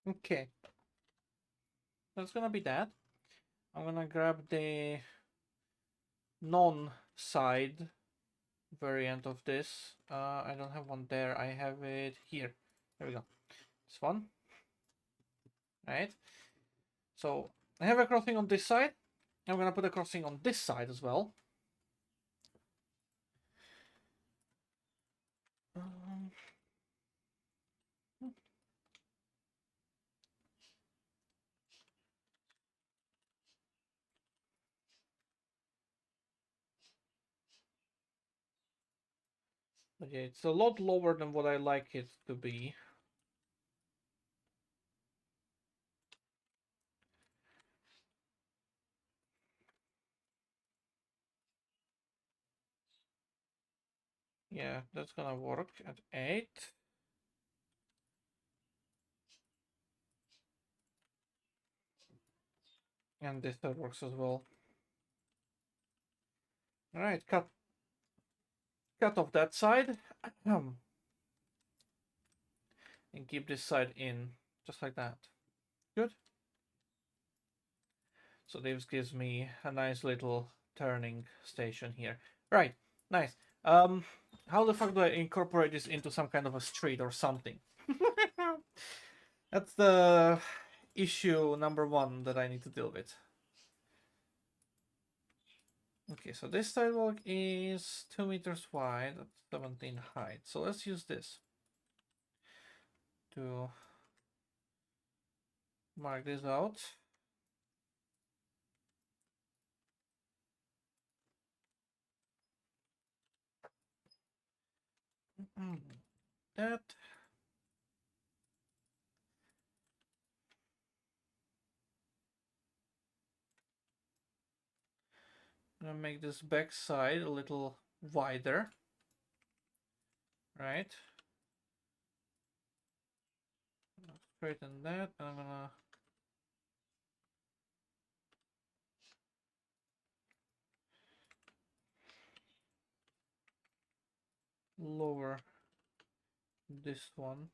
Okay, that's gonna be that. I'm gonna grab the non-side variant of this. I don't have one there. I have it here. There we go. This one. Right. So I have a crossing on this side. I'm gonna put a crossing on this side as well. But yeah, it's a lot lower than what I like it to be. Yeah, that's gonna work at 8. And this that works as well. Alright, cut off that side. And keep this side in, just like that. Good. So this gives me a nice little turning station here. Right, nice. How the fuck do I incorporate this into some kind of a street or something? That's the issue number 1 that I need to deal with. Okay, so this sidewalk is 2 meters wide, 17 height. So let's use this to mark this out. That. I'm gonna make this back side a little wider. Right. Straighten that, and I'm gonna lower this one.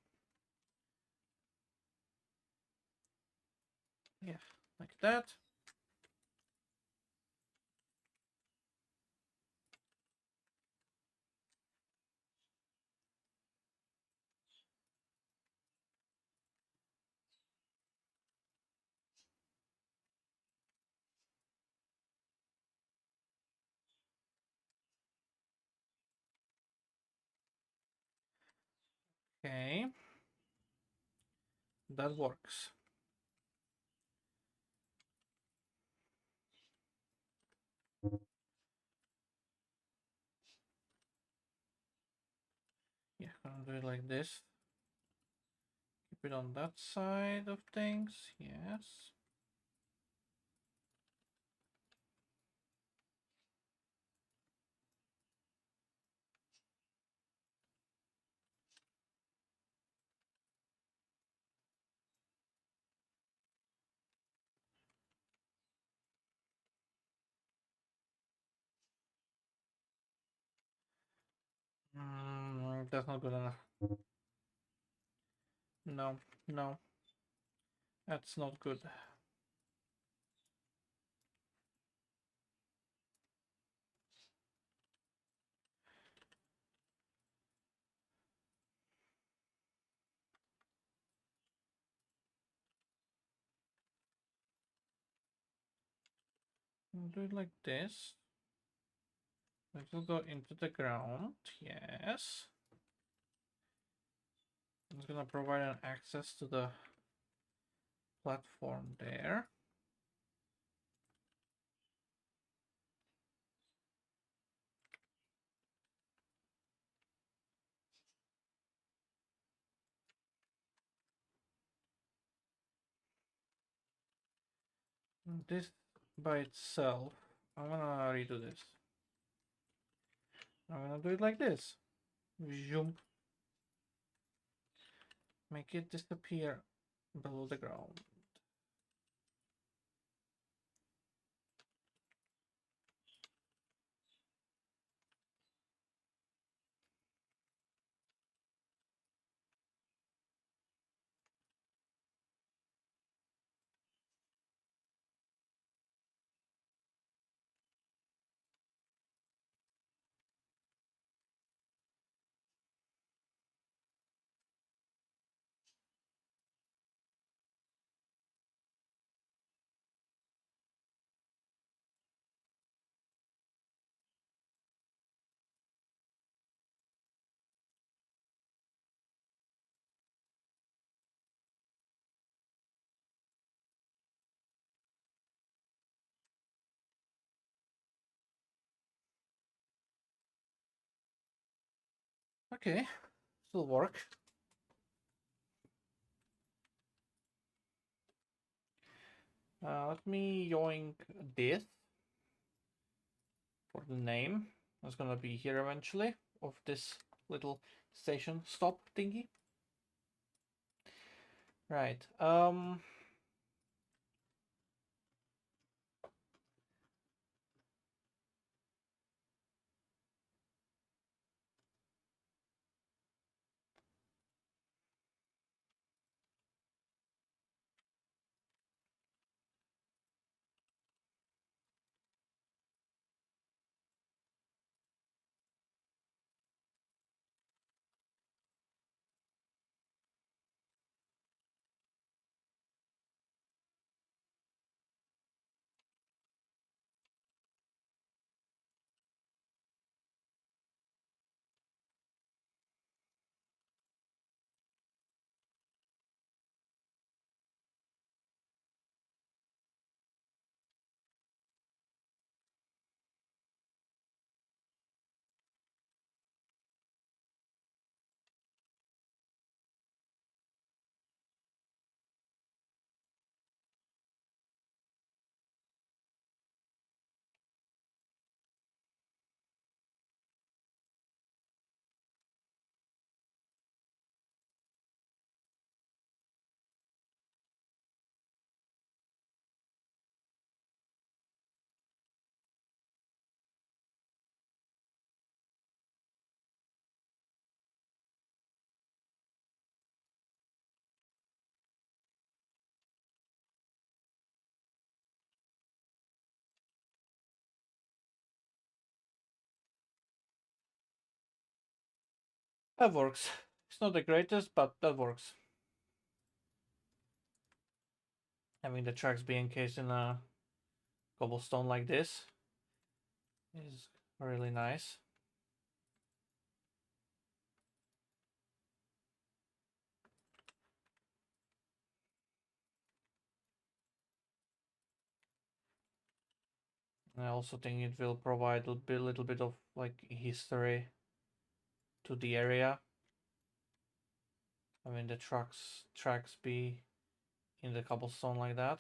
Yeah, like that. Okay. That works. Yeah, I'm gonna do it like this. Keep it on that side of things. Yes. That's not good enough. No, no, that's not good. I'll do it like this. It will go into the ground. Yes. It's gonna provide an access to the platform there. This by itself, I'm gonna redo this. I'm gonna do it like this. Jump. Make it disappear below the ground. Okay, still work. Let me yoink this for the name. That's gonna be here eventually of this little station stop thingy. Right. That works. It's not the greatest, but that works. Having the tracks be encased in a cobblestone like this is really nice. I also think it will provide a little bit of like history to the area. I mean, the tracks be in the cobblestone like that.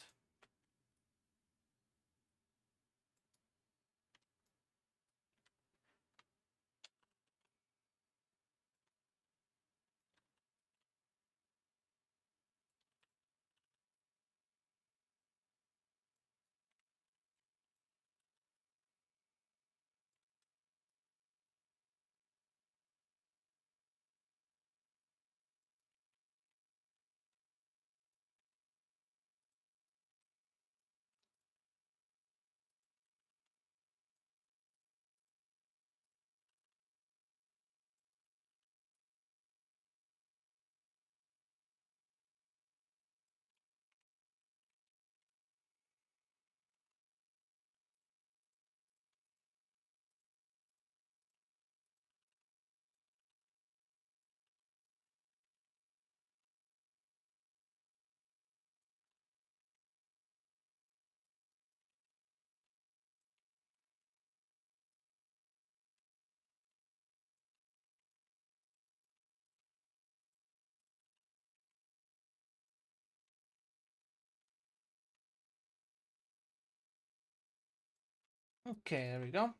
Okay, there we go.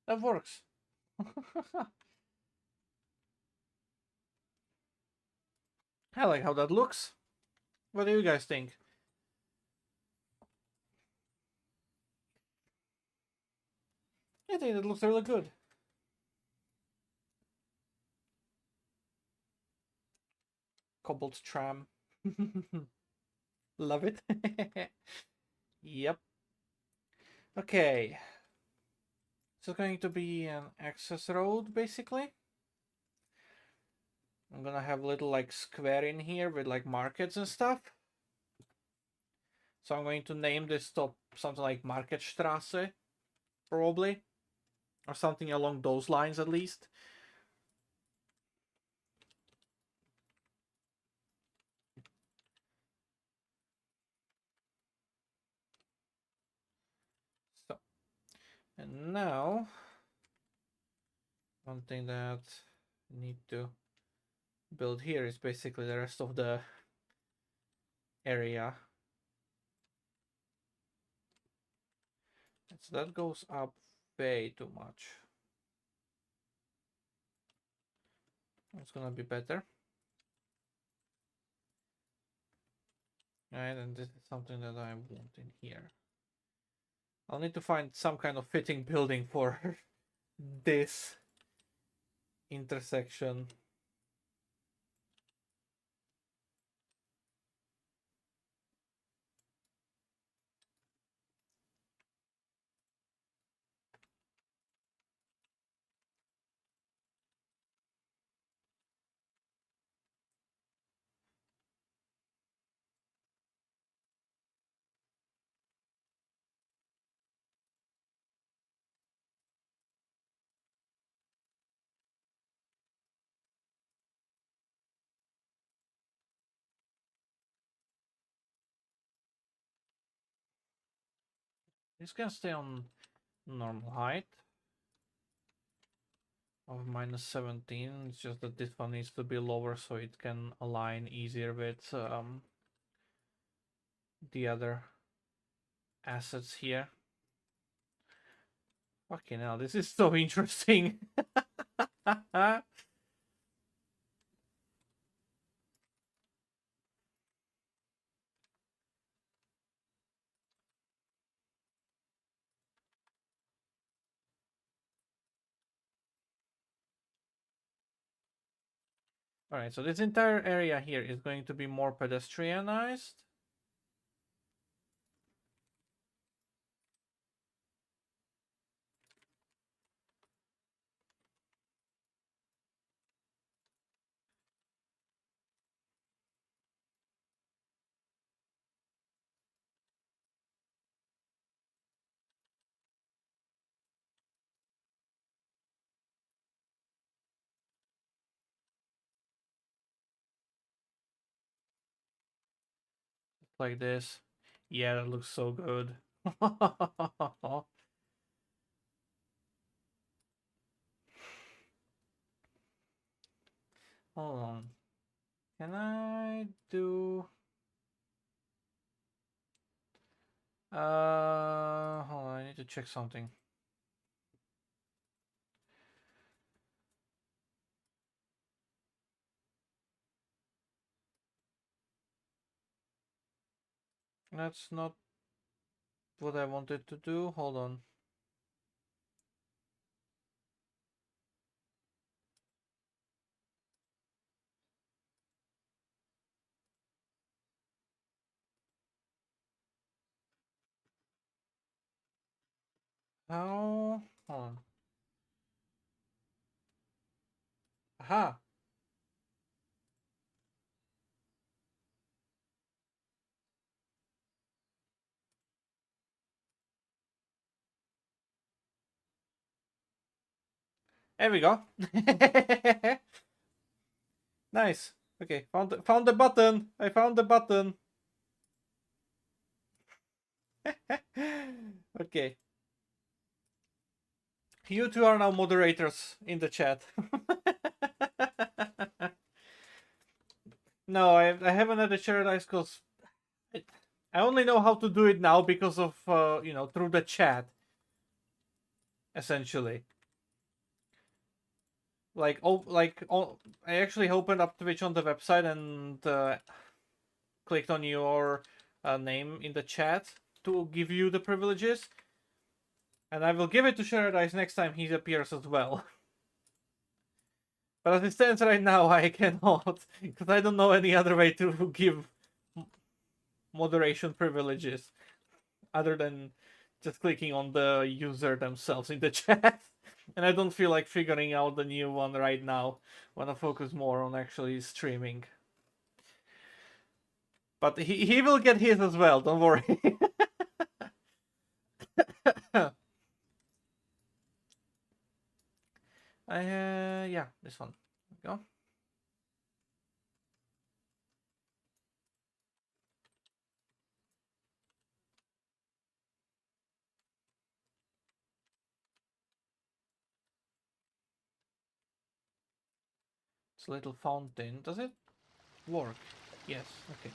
That works. I like how that looks. What do you guys think? I think it looks really good. Cobalt tram. Love it. Yep. Okay. So it's going to be an access road, basically. I'm gonna have a little like square in here with like markets and stuff. So I'm going to name this stop something like Marketstrasse, probably. Or something along those lines at least. So, and now, one thing that I need to build here is basically the rest of the area. So that goes up way too much. It's gonna be better. Right, and this is something that I want in here. I'll need to find some kind of fitting building for this intersection. This can stay on normal height of -17. It's just that this one needs to be lower so it can align easier with the other assets here. Fucking hell, this is so interesting. Alright, so this entire area here is going to be more pedestrianized. Like this. Yeah, that looks so good. Hold on. Can I do... hold on, I need to check something. That's not what I wanted to do. Hold on. How? Hold on. Aha! There we go. Nice. Okay, found the button. I found the button. Okay. You two are now moderators in the chat. No, I haven't had a shared ice because I only know how to do it now because of you know, through the chat. essentially. I actually opened up Twitch on the website and clicked on your name in the chat to give you the privileges, and I will give it to Sheradice next time he appears as well. But as it stands right now, I cannot, because I don't know any other way to give moderation privileges other than just clicking on the user themselves in the chat. And I don't feel like figuring out the new one right now. I want to focus more on actually streaming. But he will get his as well, don't worry. Yeah, this one. There we go. It's a little fountain. Does it work? Yes, okay.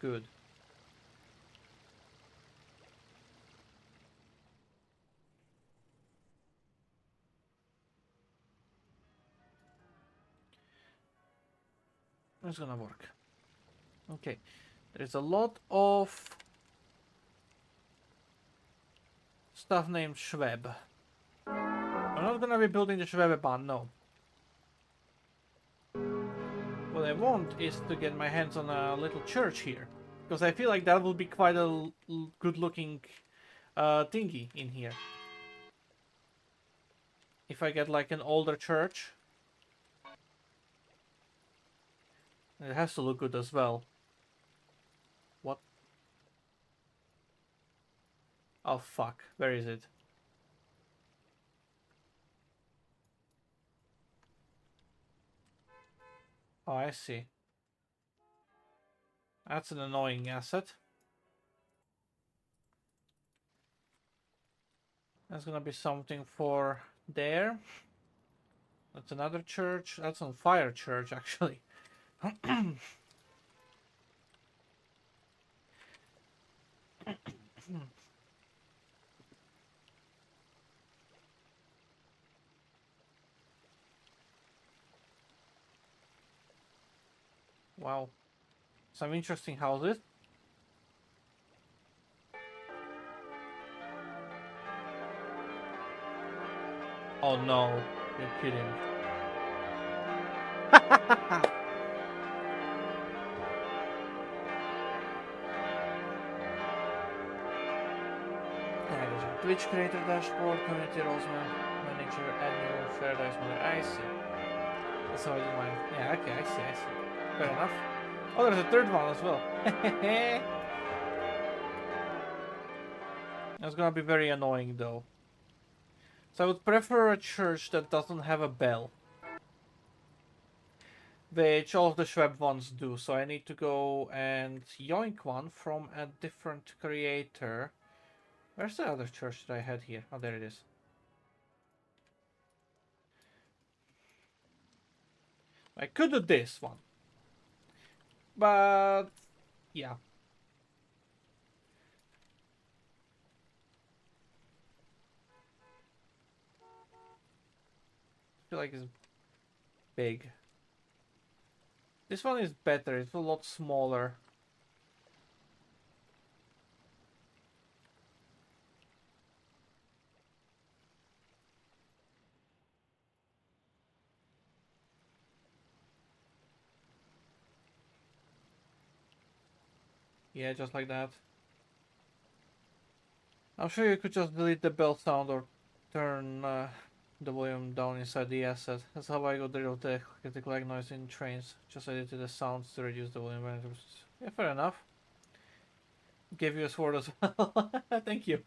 Good. It's gonna work. Okay. There's a lot of stuff named Schweb. I'm not gonna be building the Schwebebahn, no. What I want is to get my hands on a little church here. Because I feel like that will be quite a good looking thingy in here. If I get like an older church. It has to look good as well. What? Oh fuck, where is it? Oh, I see. That's an annoying asset. That's gonna be something for there. That's another church. That's on fire church, actually. Wow. Some interesting houses. Oh no, you're kidding. Yeah, there's a Twitch creator dashboard, community roles manager, admin, shared ice mother. I see. That's how I do mine. Yeah, okay, I see. Fair enough. Oh, there's a third one as well. That's gonna be very annoying though. So I would prefer a church that doesn't have a bell. Which all of the Schweb ones do. So I need to go and yoink one from a different creator. Where's the other church that I had here? Oh, there it is. I could do this one. But yeah. I feel like it's big. This one is better. It's a lot smaller. Yeah, just like that. I'm sure you could just delete the bell sound or turn the volume down inside the asset. That's how I got rid of the critical lag noise in Trainz. Just edited the sounds to reduce the volume. Yeah, fair enough. Gave you a sword as well. Thank you.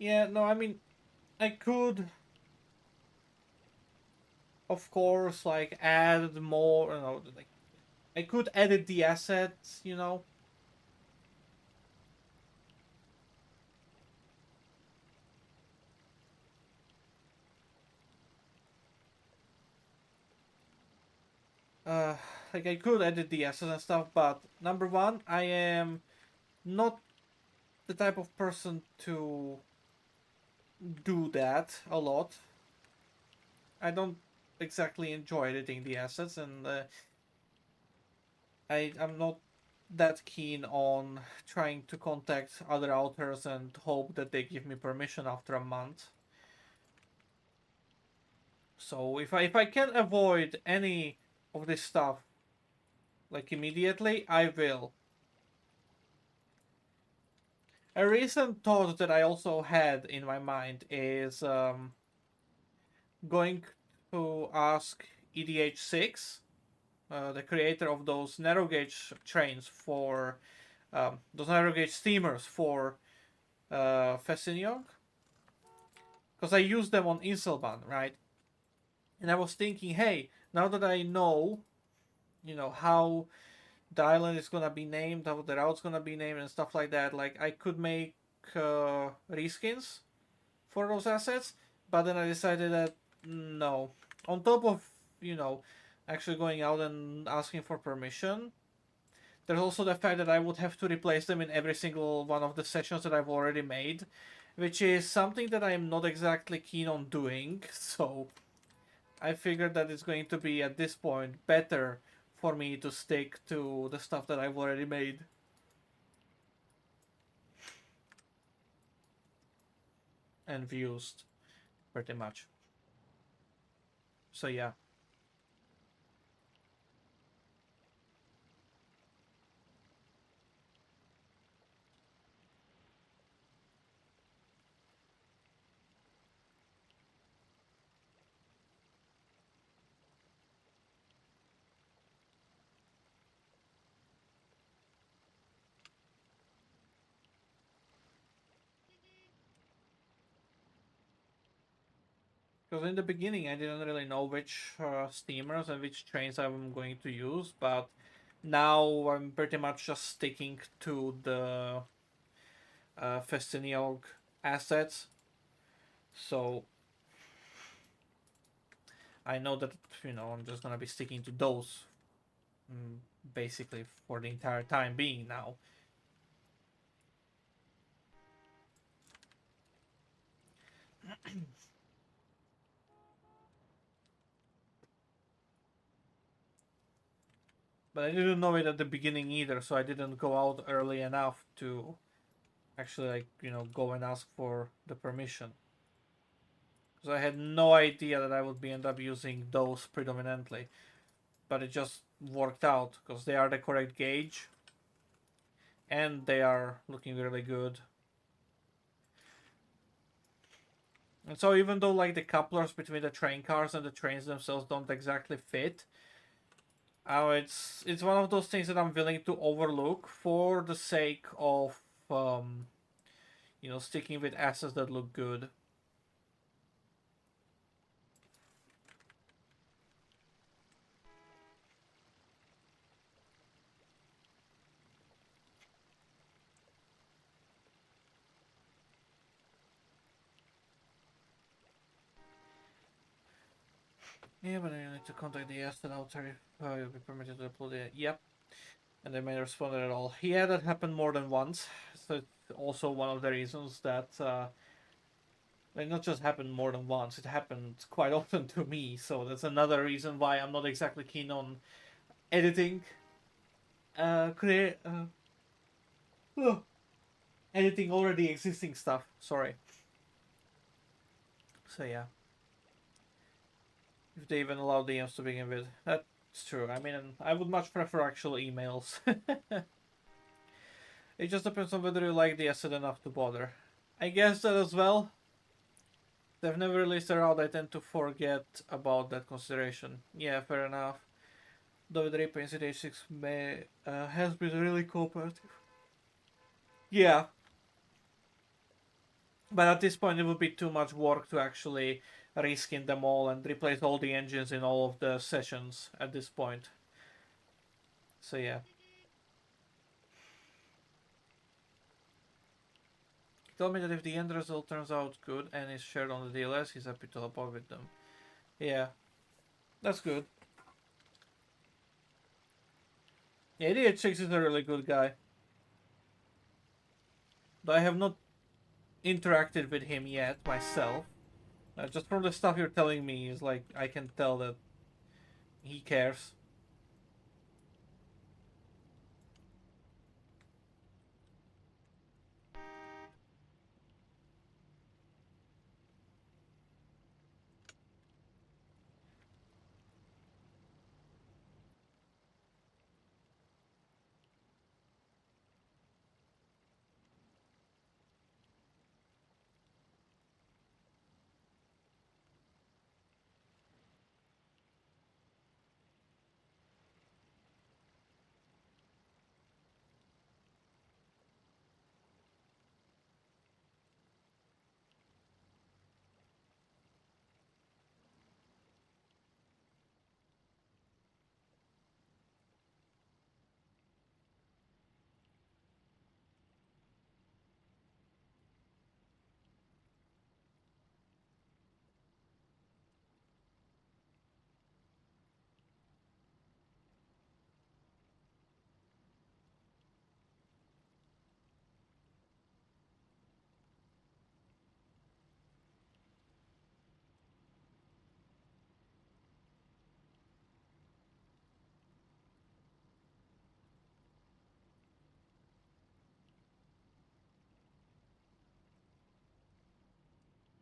Yeah, no, I mean, I could, of course, like add more. You know, like I could edit the assets. You know. like I could edit the assets and stuff, but number one, I am not the type of person to do that a lot. I don't exactly enjoy editing the assets, and I'm not that keen on trying to contact other authors and hope that they give me permission after a month. So if I can avoid any of this stuff like immediately, I will. A recent thought that I also had in my mind is going to ask EDH6, the creator of those narrow gauge trains for those narrow gauge steamers for Festiniog, because I use them on Inselban, right? And I was thinking, hey, now that I know, how the island is gonna be named, how the route's gonna be named, and stuff like that, like I could make reskins for those assets, but then I decided that no. On top of, you know, actually going out and asking for permission, there's also the fact that I would have to replace them in every single one of the sessions that I've already made, which is something that I'm not exactly keen on doing, so I figured that it's going to be at this point better for me to stick to the stuff that I've already made. And used, pretty much. So yeah. Because in the beginning I didn't really know which steamers and which trains I'm going to use, but now I'm pretty much just sticking to the Festiniog assets. So I know that, I'm just gonna be sticking to those basically for the entire time being now. But I didn't know it at the beginning either, so I didn't go out early enough to actually, go and ask for the permission. Because I had no idea that I would be end up using those predominantly. But it just worked out because they are the correct gauge and they are looking really good. And so even though like the couplers between the train cars and the trains themselves don't exactly fit, it's one of those things that I'm willing to overlook for the sake of sticking with assets that look good. Yeah, but I need to contact the asset outer if you'll be permitted to upload it. Yep. And they may respond at all. Yeah, that happened more than once. So it's also one of the reasons that it not just happened more than once, it happened quite often to me. So that's another reason why I'm not exactly keen on editing, create, editing already existing stuff. Sorry. So yeah, if they even allow DMs to begin with, that's true. I mean, I would much prefer actual emails. It just depends on whether you like the asset enough to bother. I guess that as well. They've never released a route, I tend to forget about that consideration. Yeah, fair enough. Though the Reaper in CH6 has been really cooperative. Yeah, but at this point it would be too much work to actually reskin them all and replace all the engines in all of the sessions at this point. So yeah. He told me that if the end result turns out good and is shared on the DLS, he's happy to help out with them. Yeah, that's good. Yeah, Idiot Chicks is a really good guy. Though I have not interacted with him yet myself. Just from the stuff you're telling me, is like I can tell that he cares.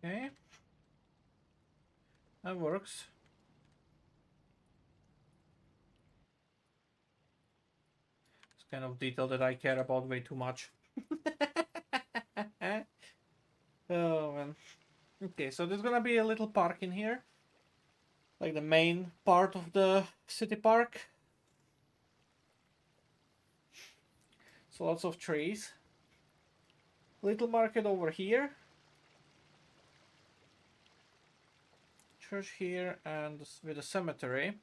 Okay, that works. It's kind of detail that I care about way too much. Oh man. Okay, so there's gonna be a little park in here, like the main part of the city park. So lots of trees. Little market over here. Church here and with a cemetery.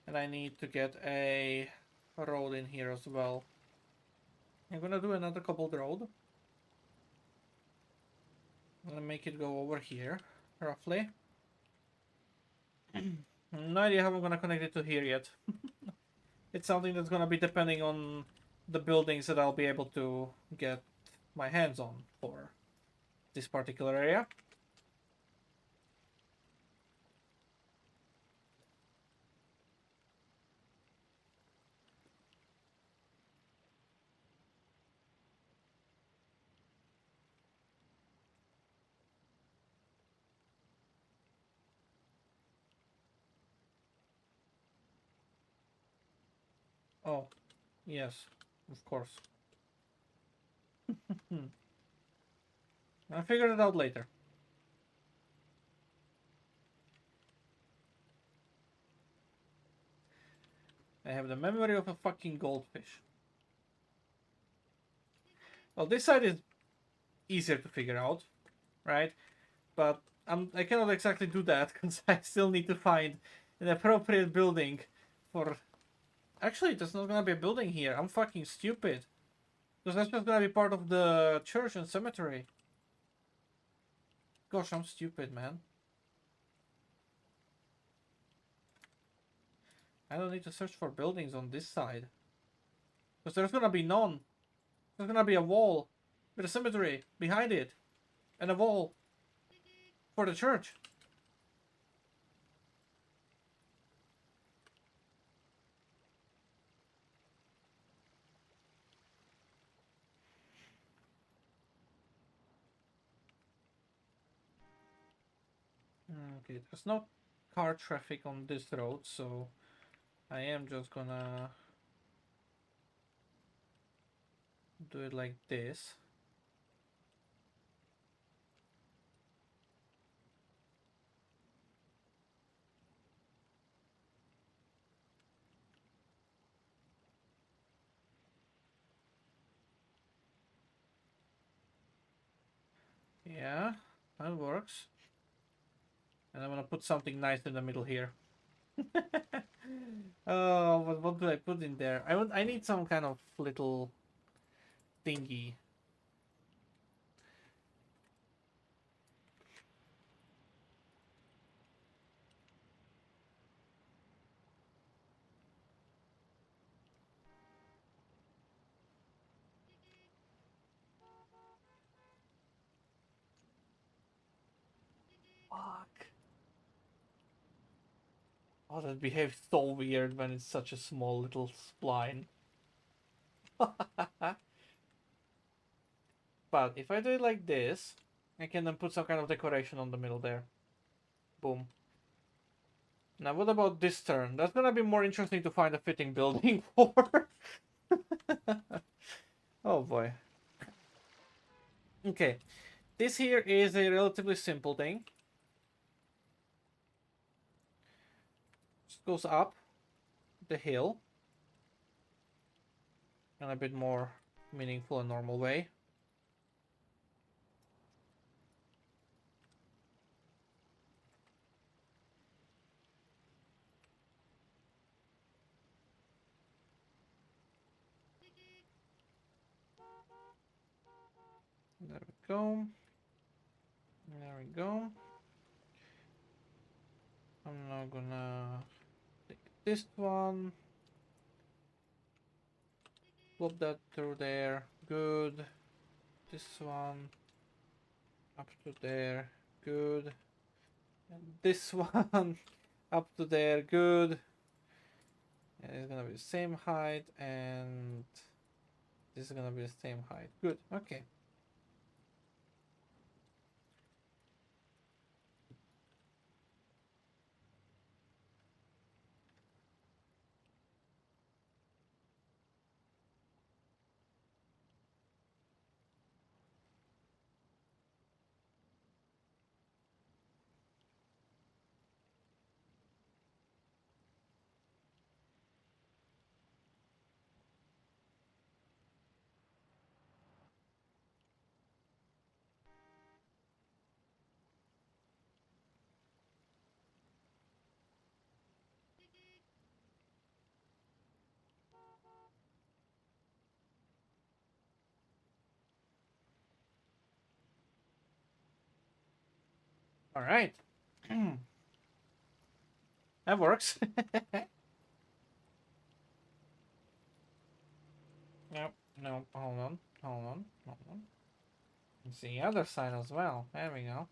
And I need to get a road in here as well. I'm gonna do another cobbled road. I'm gonna make it go over here, roughly. No idea how I'm gonna connect it to here yet. It's something that's gonna be depending on the buildings that I'll be able to get my hands on for this particular area. Oh, yes, of course. I'll figure it out later. I have the memory of a fucking goldfish. Well, this side is easier to figure out, right? But I cannot exactly do that because I still need to find an appropriate building for. Actually, there's not gonna be a building here. I'm fucking stupid. Because that's just gonna be part of the church and cemetery. Gosh, I'm stupid, man. I don't need to search for buildings on this side. Because there's gonna be none. There's gonna be a wall with a cemetery behind it. And a wall for the church. Okay, there's no car traffic on this road, so I am just gonna do it like this. Yeah, that works. And I'm gonna put something nice in the middle here. Oh, but what do I put in there? I need some kind of little thingy. Oh, that behaves so weird when it's such a small little spline. But if I do it like this, I can then put some kind of decoration on the middle there. Boom. Now, what about this turn? That's gonna be more interesting to find a fitting building for. Oh boy. Okay. This here is a relatively simple thing. Just goes up the hill in a bit more meaningful and normal way. There we go. There we go. I'm now gonna take this one. Flop that through there. Good. This one up to there. Good. And this one up to there. Good. And it's gonna be the same height, and this is gonna be the same height. Good. Okay. All right. That works. Nope. No. Hold on. Hold on. Hold on. It's the other side as well. There we go.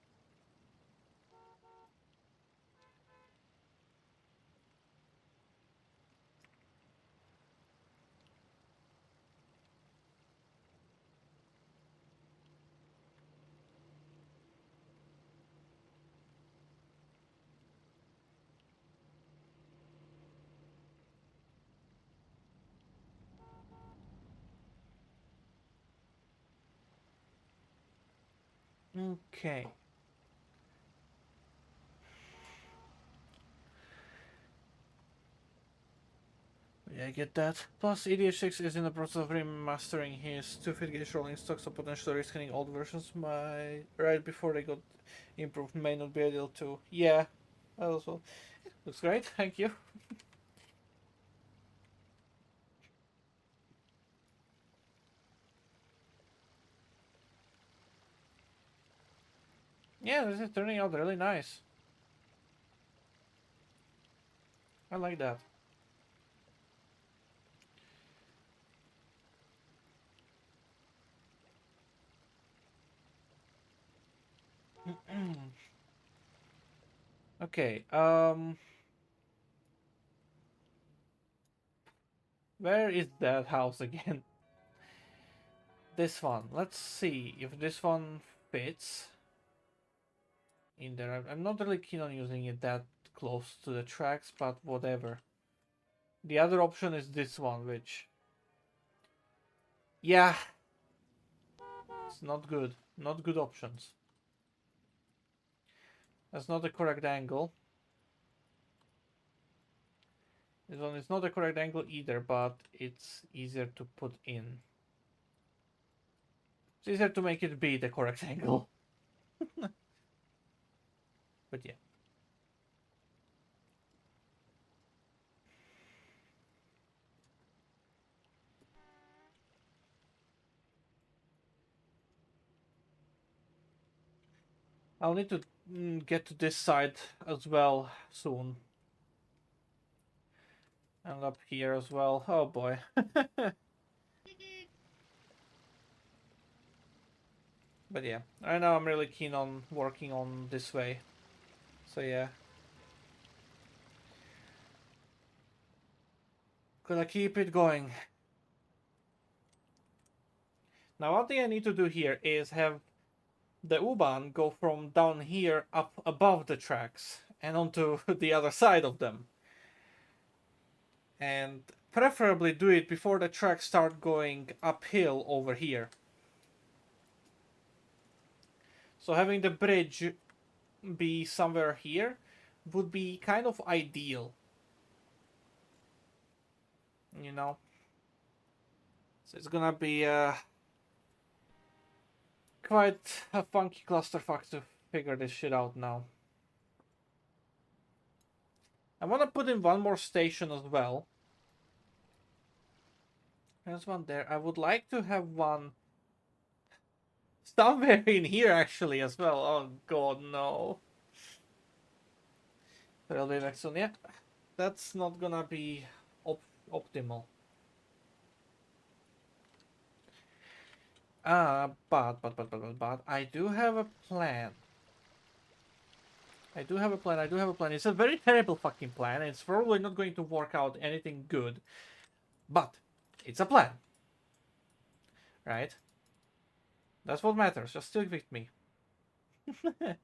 Okay. Yeah, I get that. Plus, EDH6 is in the process of remastering his 2-feet gauge rolling stock, so potentially risking old versions might, right before they got improved, may not be ideal to. Yeah, also looks great. Thank you. Yeah, this is turning out really nice. I like that. Okay, where is that house again? This one. Let's see if this one fits in there. I'm not really keen on using it that close to the tracks, but whatever. The other option is this one, which... Yeah, it's not good. Not good options. That's not the correct angle. This one is not the correct angle either, but it's easier to put in. It's easier to make it be the correct angle. But yeah. I'll need to get to this side as well soon. And up here as well. Oh boy. But yeah, right now I'm really keen on working on this way. So yeah. Gonna keep it going. Now one thing I need to do here is have the U-Bahn go from down here up above the tracks and onto the other side of them. And preferably do it before the tracks start going uphill over here. So having the bridge be somewhere here would be kind of ideal. You know? So it's gonna be quite a funky clusterfuck to figure this shit out now. I want to put in one more station as well. There's one there. I would like to have one somewhere in here actually as well. Oh god, no. Railway next one, yeah. That's not gonna be optimal. But I do have a plan. I do have a plan. It's a very terrible fucking plan. It's probably not going to work out anything good. But it's a plan. Right? That's what matters. Just stick with me. Alright,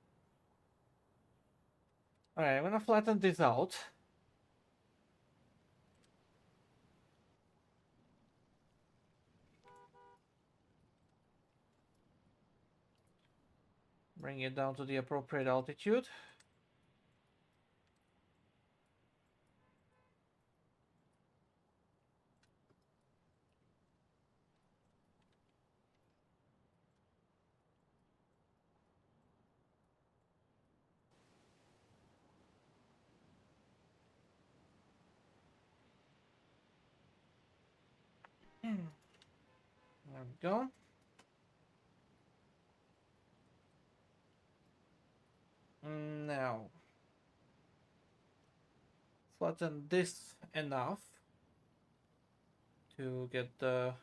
I'm gonna flatten this out. Bring it down to the appropriate altitude. There we go. Now, flatten this enough to get the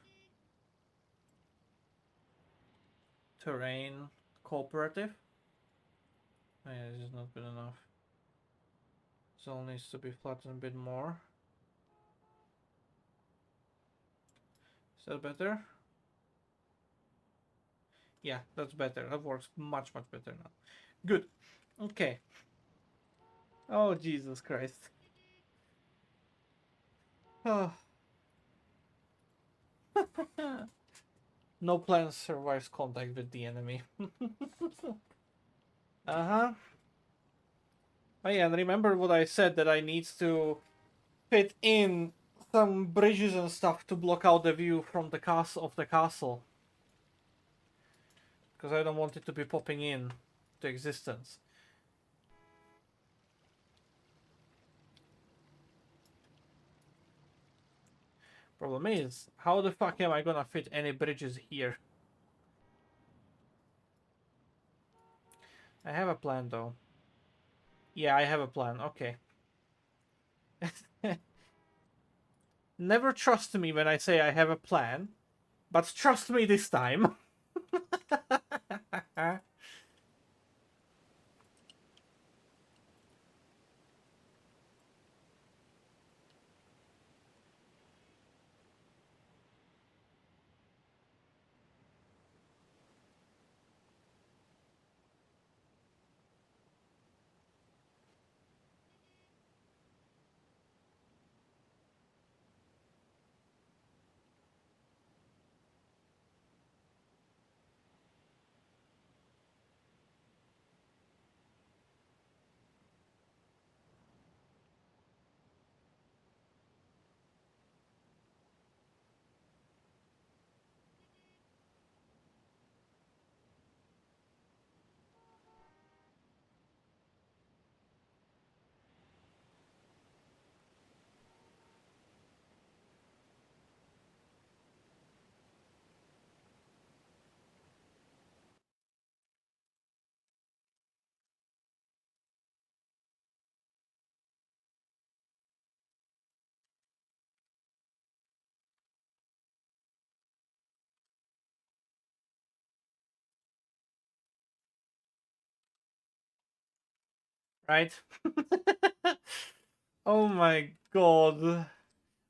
terrain cooperative. Oh, yeah, this is not good enough. This all needs to be flattened a bit more. Is that better? Yeah, that's better. That works much better now. Good. Okay. Oh, Jesus Christ. Oh. No plan survives contact with the enemy. Uh-huh. Oh yeah, and remember what I said, that I need to fit in some bridges and stuff to block out the view from the castle. Because I don't want it to be popping in to existence. Problem is, how the fuck am I gonna fit any bridges here? I have a plan though. Yeah, I have a plan. Okay. Never trust me when I say I have a plan, but trust me this time. Right? Oh my god.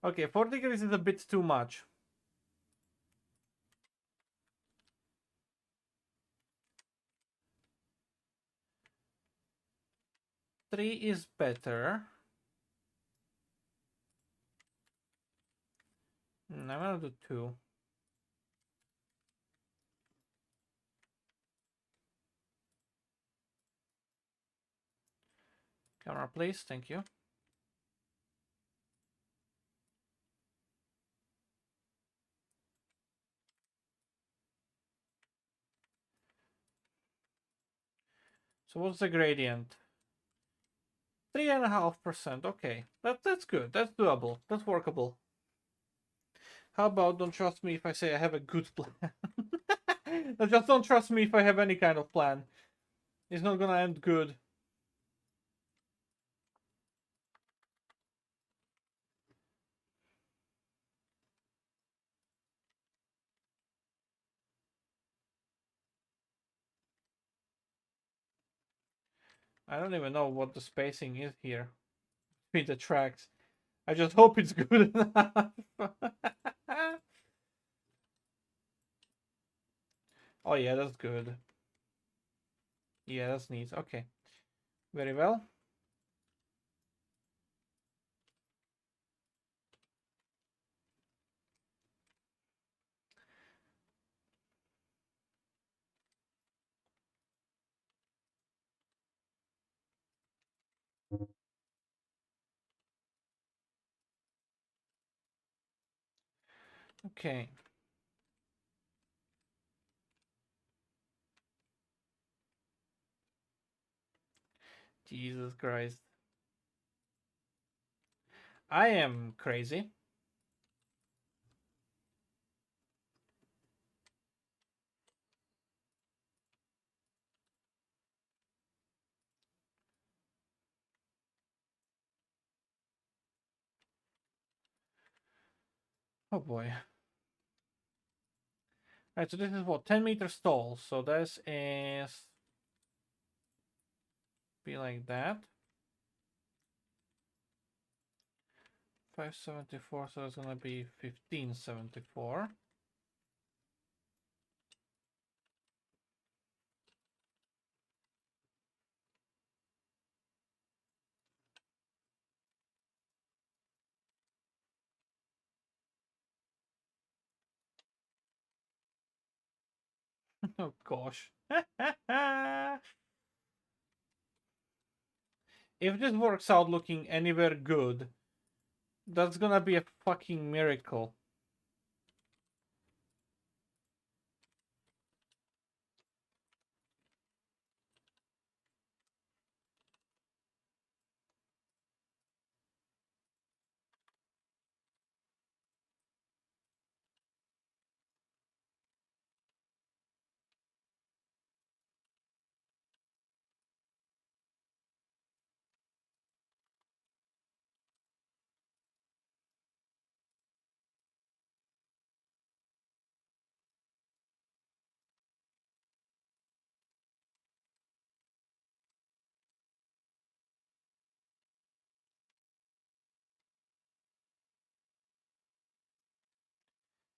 Okay, 4 degrees is a bit too much. Three is better. I'm gonna do 2. Camera, please. Thank you. So what's the gradient? 3.5%. Okay, that's good. That's doable. That's workable. How about don't trust me if I say I have a good plan? Just don't trust me if I have any kind of plan. It's not gonna end good. I don't even know what the spacing is here between the tracks. I just hope it's good enough. Oh yeah, that's good. Yeah, that's neat. Okay. Very well. Okay. Jesus Christ. I am crazy. Oh boy. Alright, so this is what? 10 meters tall. So this is be like that. 574, so it's gonna be 1574. Oh gosh. If this works out looking anywhere good, that's gonna be a fucking miracle.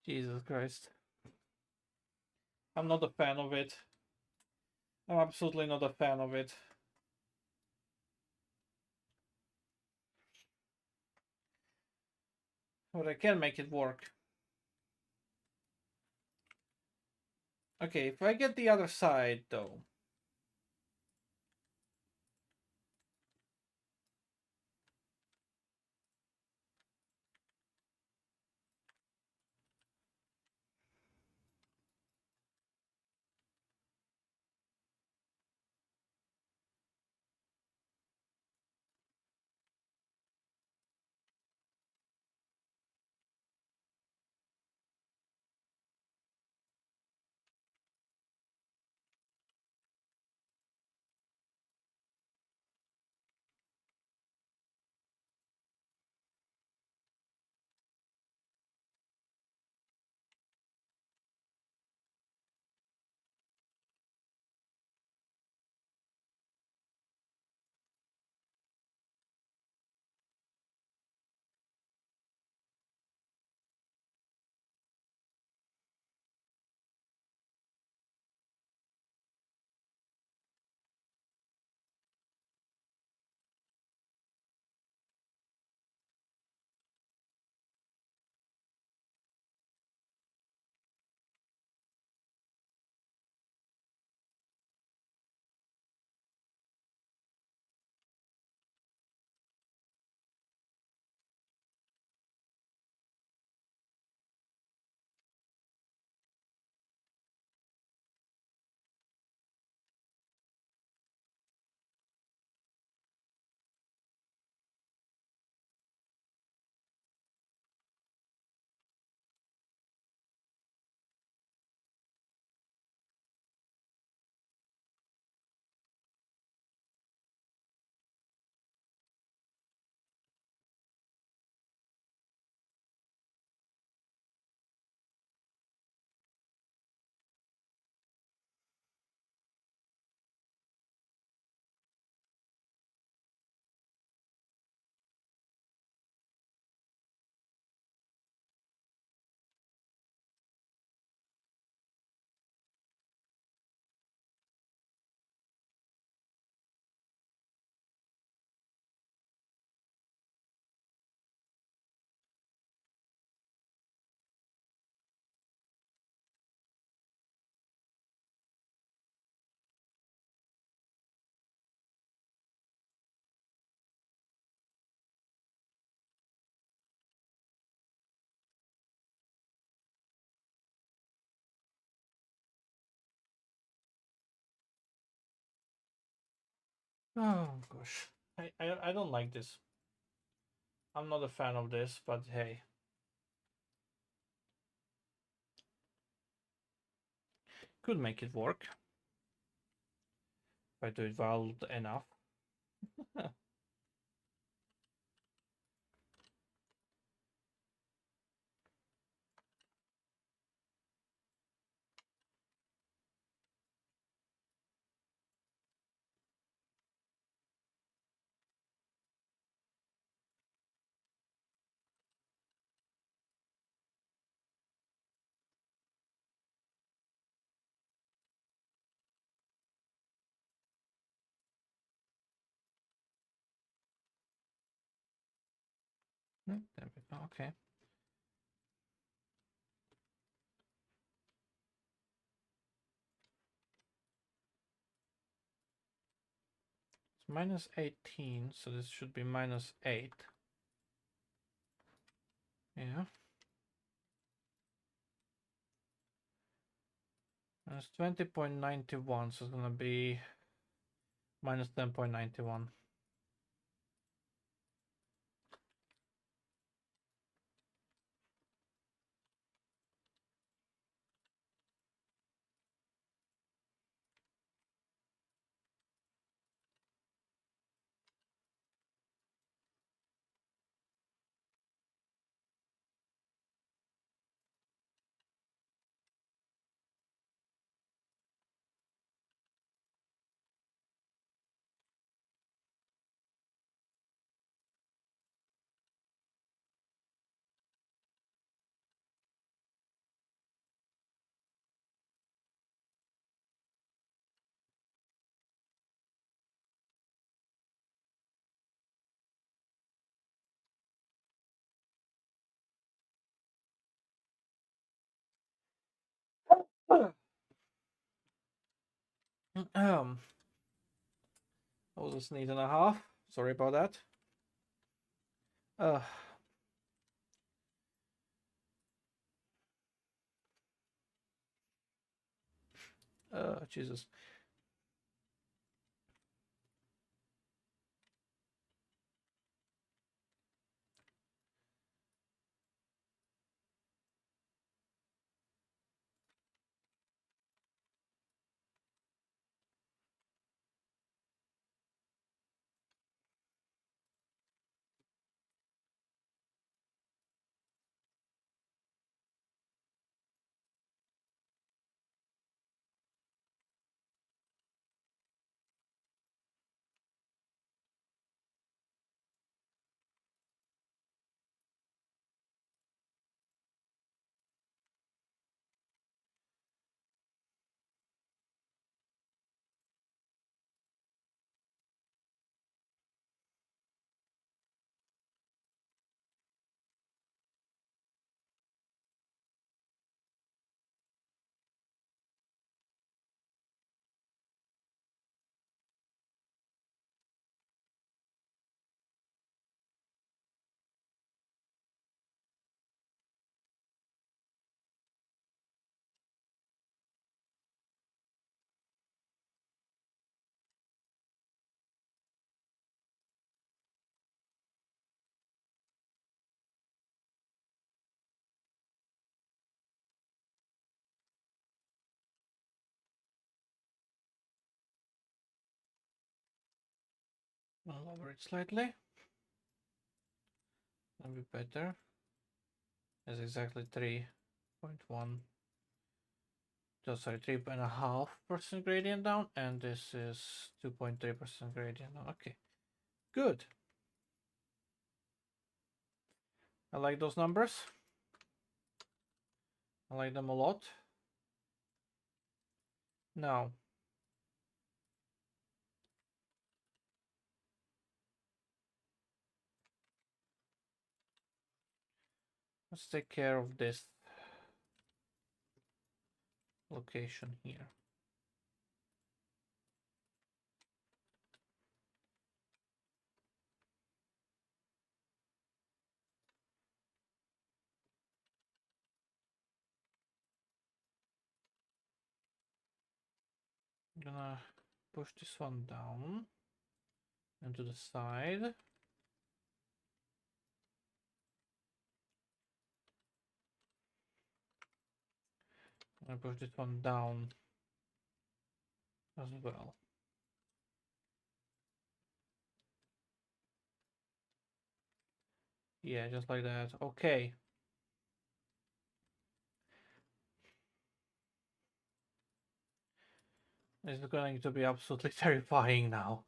Jesus Christ. I'm not a fan of it. I'm absolutely not a fan of it. But I can make it work. Okay, if I get the other side though. Oh gosh, I don't like this. I'm not a fan of this, but hey, could make it work if I do it well enough. There we go. Okay. It's minus 18, so this should be minus 8. Yeah. Minus 20.91, so it's gonna be minus 10.91. Um, that was a sneeze and a half. Sorry about that. Uh, Jesus. I'll lower it slightly. That'll be better. That's exactly 3.1. Just sorry, 3.5% gradient down, and this is 2.3% gradient down. Okay, good. I like those numbers. I like them a lot. Now, let's take care of this location here. I'm gonna push this one down. And to the side. I push this one down as well. Yeah, just like that. Okay. This is going to be absolutely terrifying now.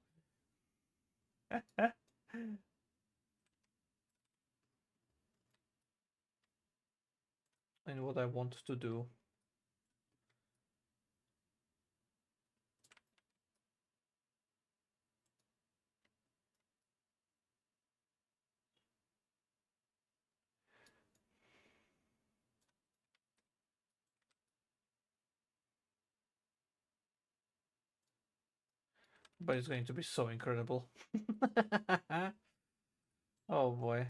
And what I want to do. But it's going to be so incredible. Oh boy.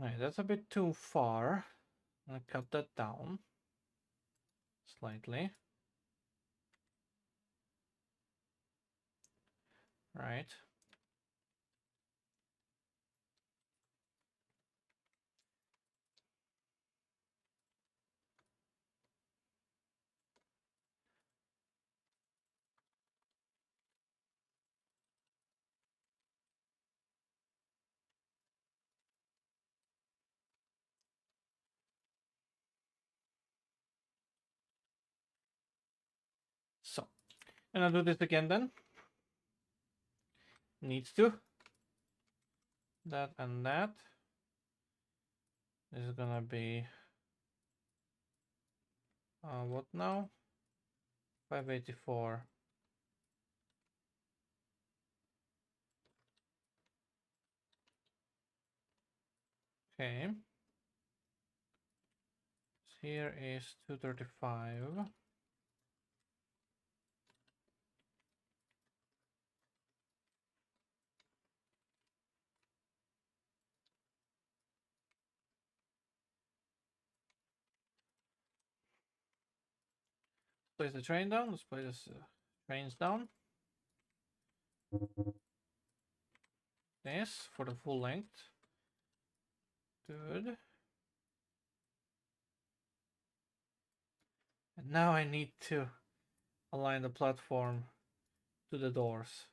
Alright, that's a bit too far. I'm gonna cut that down slightly. Right. So, and I'll do this again then. Needs to. That and that. This is gonna be what now? 584. Okay. So here is 235. Place the train down. Let's place this trains down. This for the full length. Good. And now I need to align the platform to the doors.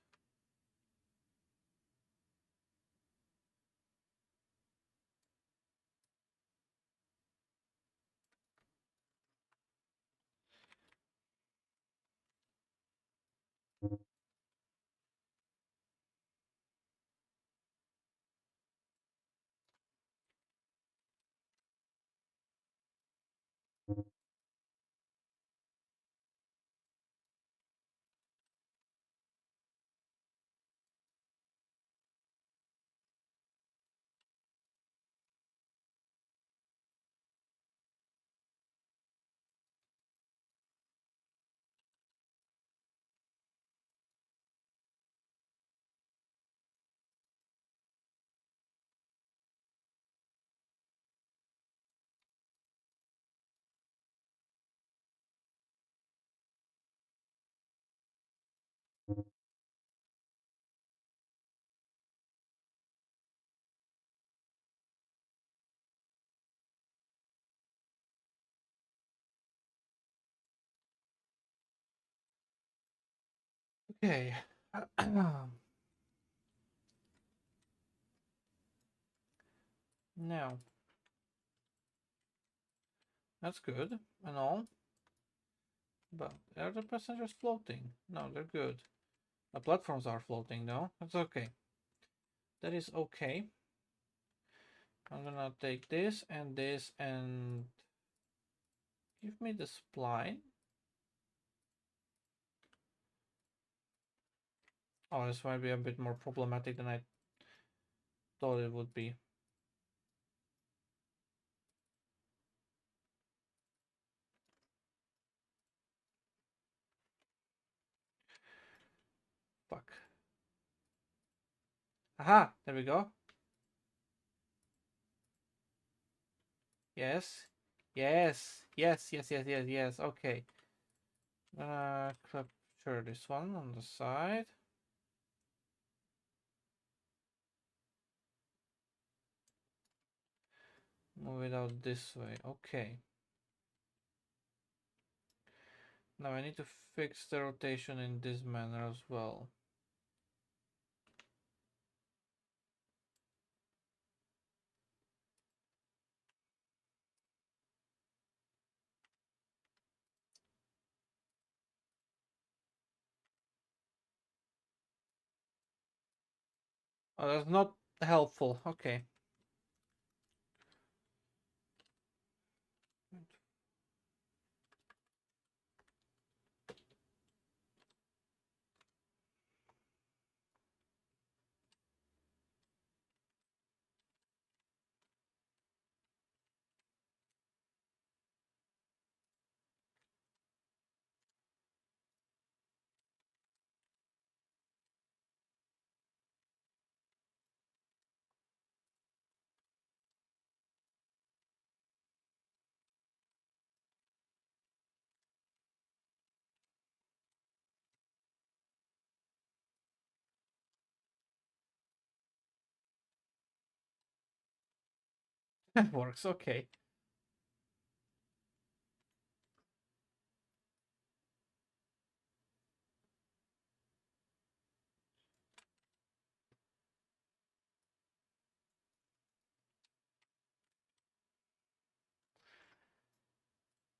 Okay. Now, that's good and all. But are the passengers floating? No, they're good. The platforms are floating though. That's okay. That is okay. I'm gonna take this and give me the spline. Oh, this might be a bit more problematic than I thought it would be. Aha, there we go. Yes. Yes. Yes, yes, yes, yes, yes. Okay. Capture this one on the side. Move it out this way. Okay. Now I need to fix the rotation in this manner as well. Oh, that's not helpful. Okay. That works. Okay.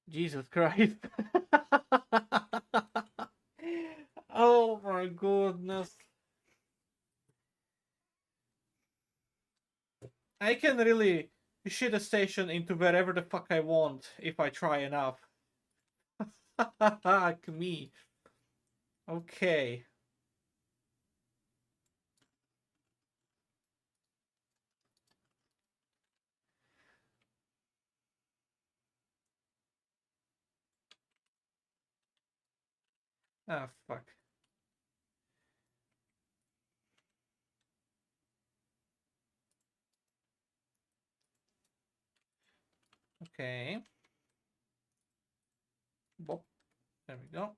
Jesus Christ. Oh my goodness. I can really shit a station into wherever the fuck I want if I try enough. Fuck me. Okay. Ah, fuck. Okay. Bop. There we go.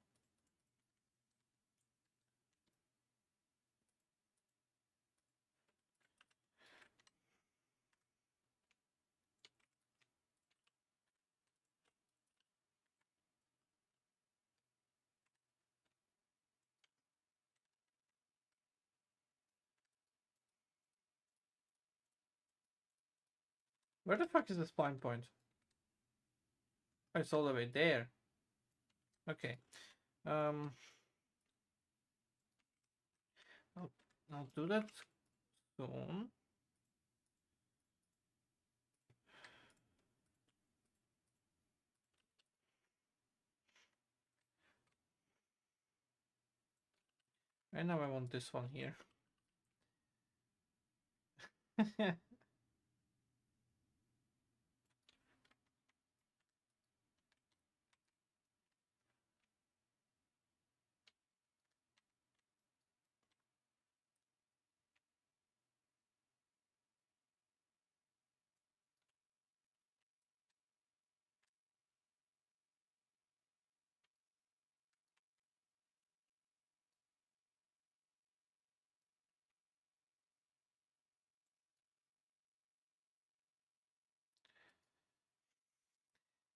Where the fuck is the spawn point? Oh, it's all the way there. Okay. Um, I'll do that soon. And now I want this one here.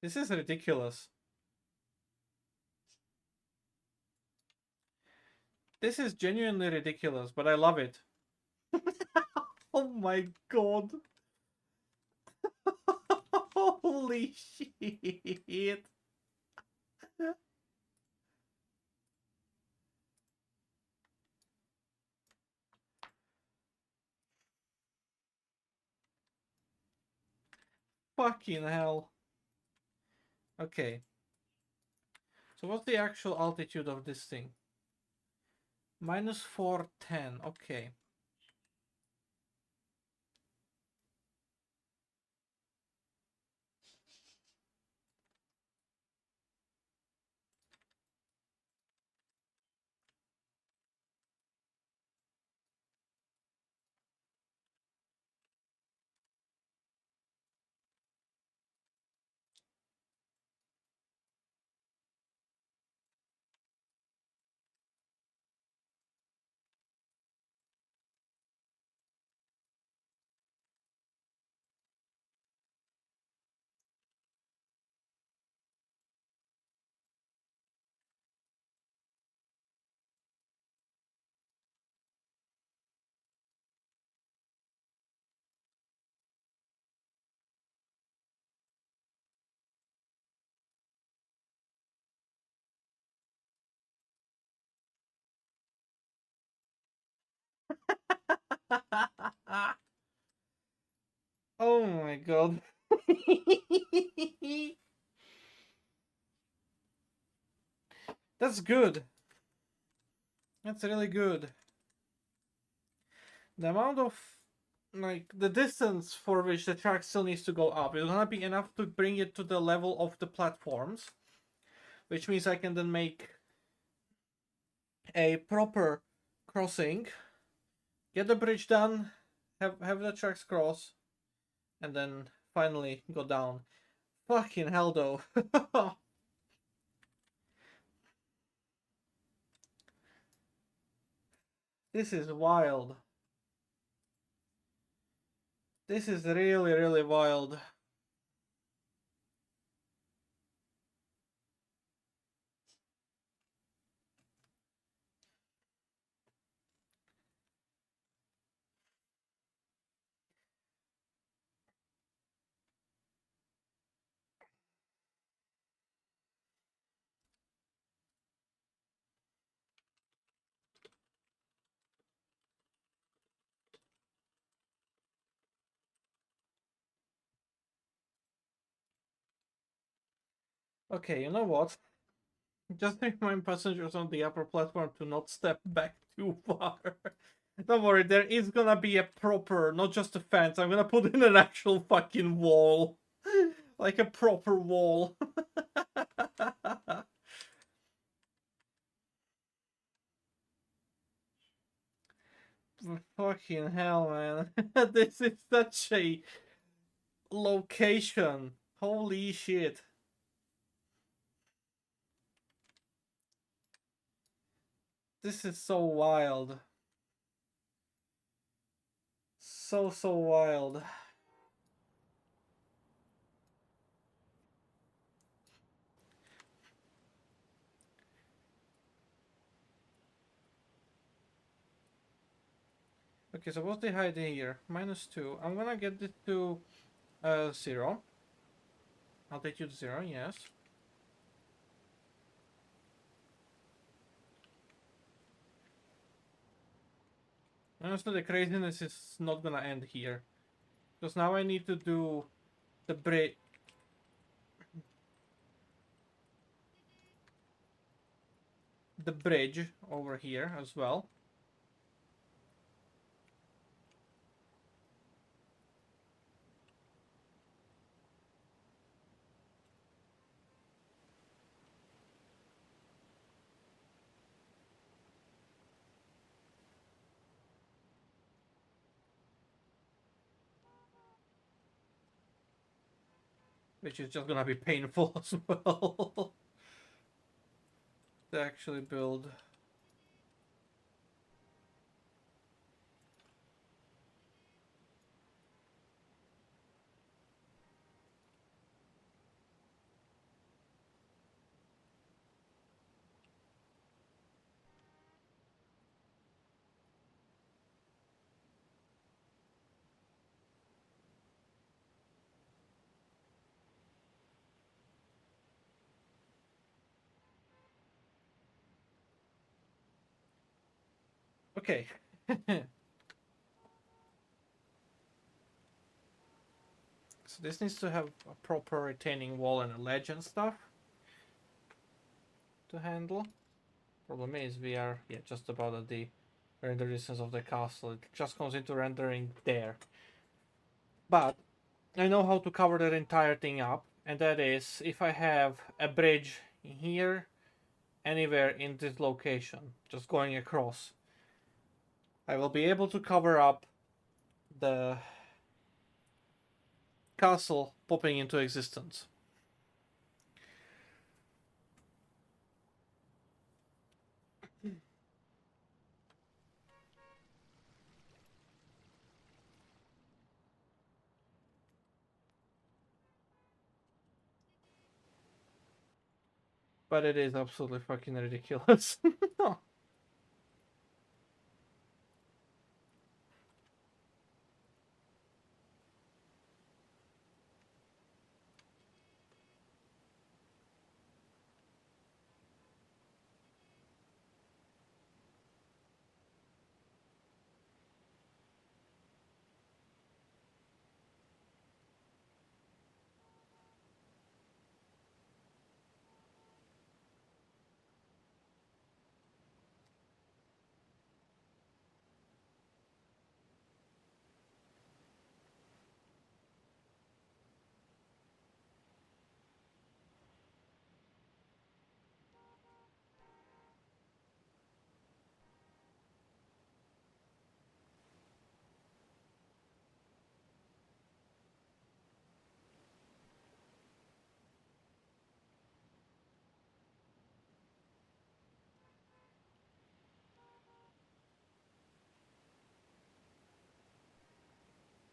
This is ridiculous. This is genuinely ridiculous, but I love it. Oh my god. Holy shit. Fucking hell. Okay. So what's the actual altitude of this thing? Minus 410. Okay. god. That's good. That's really good. The amount of, like, the distance for which the track still needs to go up is gonna be enough to bring it to the level of the platforms, which means I can then make a proper crossing, get the bridge done, have the tracks cross, and then finally go down. Fucking hell, though. This is wild. This is really, really wild. Okay, you know what? Just remind passengers on the upper platform to not step back too far. Don't worry, there is gonna be a proper, not just a fence. I'm gonna put in an actual fucking wall. Like a proper wall. Fucking hell, man. This is such a location. Holy shit. This is so wild. So, so wild. Okay, so what's the height here? -2. I'm gonna get this to 0. I'll take you to 0, yes. Honestly, the craziness is not gonna end here. Because now I need to do the bridge over here as well. Which is just gonna be painful as well. To actually build. Okay. So this needs to have a proper retaining wall and a ledge and stuff to handle. Problem is we are just about at the render distance of the castle. It just comes into rendering there. But I know how to cover that entire thing up, and that is if I have a bridge here, anywhere in this location, just going across, I will be able to cover up the castle popping into existence. But it is absolutely fucking ridiculous.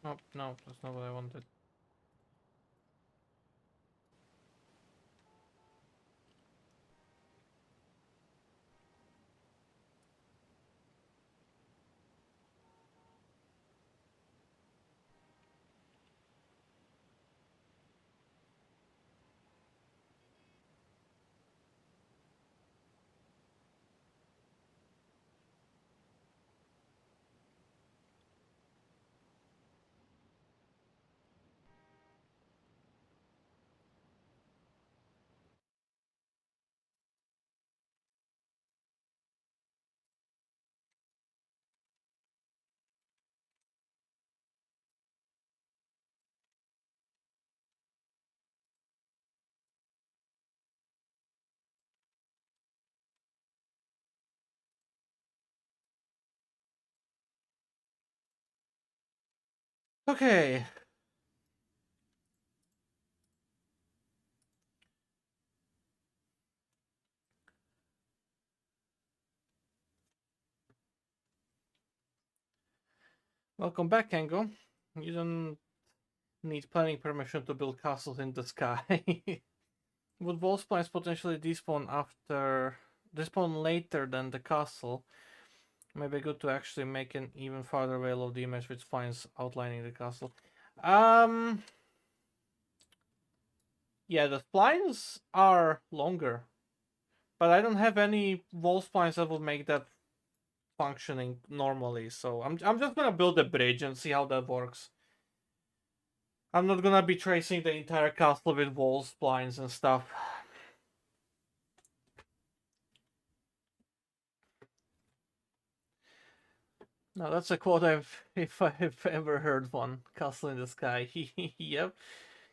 Oh, no, that's not what I wanted. Okay. Welcome back, Kango. You don't need planning permission to build castles in the sky. Would wall spines potentially despawn later than the castle? Maybe good to actually make an even farther away of the image with spines outlining the castle. Um, yeah, the spines are longer, but I don't have any wall spines that would make that functioning normally. So I'm just gonna build a bridge and see how that works. I'm not gonna be tracing the entire castle with wall spines and stuff. No, that's a quote if I've ever heard one. Castle in the sky. Yep.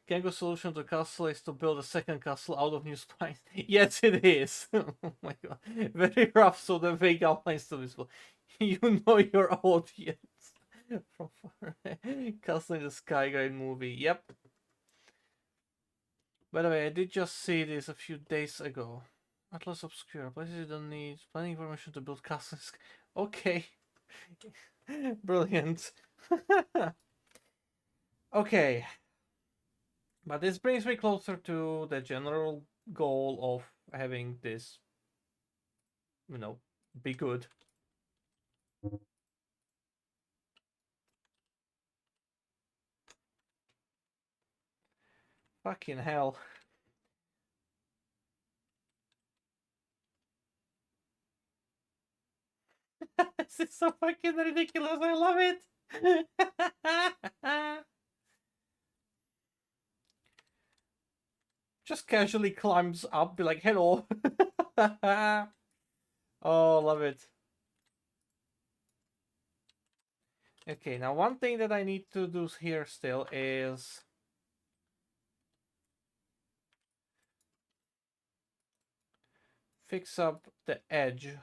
Kango's solution to castle is to build a second castle out of new spines. Yes, it is. Oh my god. Very rough, so the vague outlines to visible. You know your audience. From Castle in the Sky Guide movie. Yep. By the way, I did just see this a few days ago. Atlas Obscura. Places you don't need planning information to build castles. Okay. Brilliant. Okay. But this brings me closer to the general goal of having this, be good. Fucking hell. This is so fucking ridiculous. I love it. Just casually climbs up, be like, hello. Oh, love it. Okay, now one thing that I need to do here still is fix up the edge.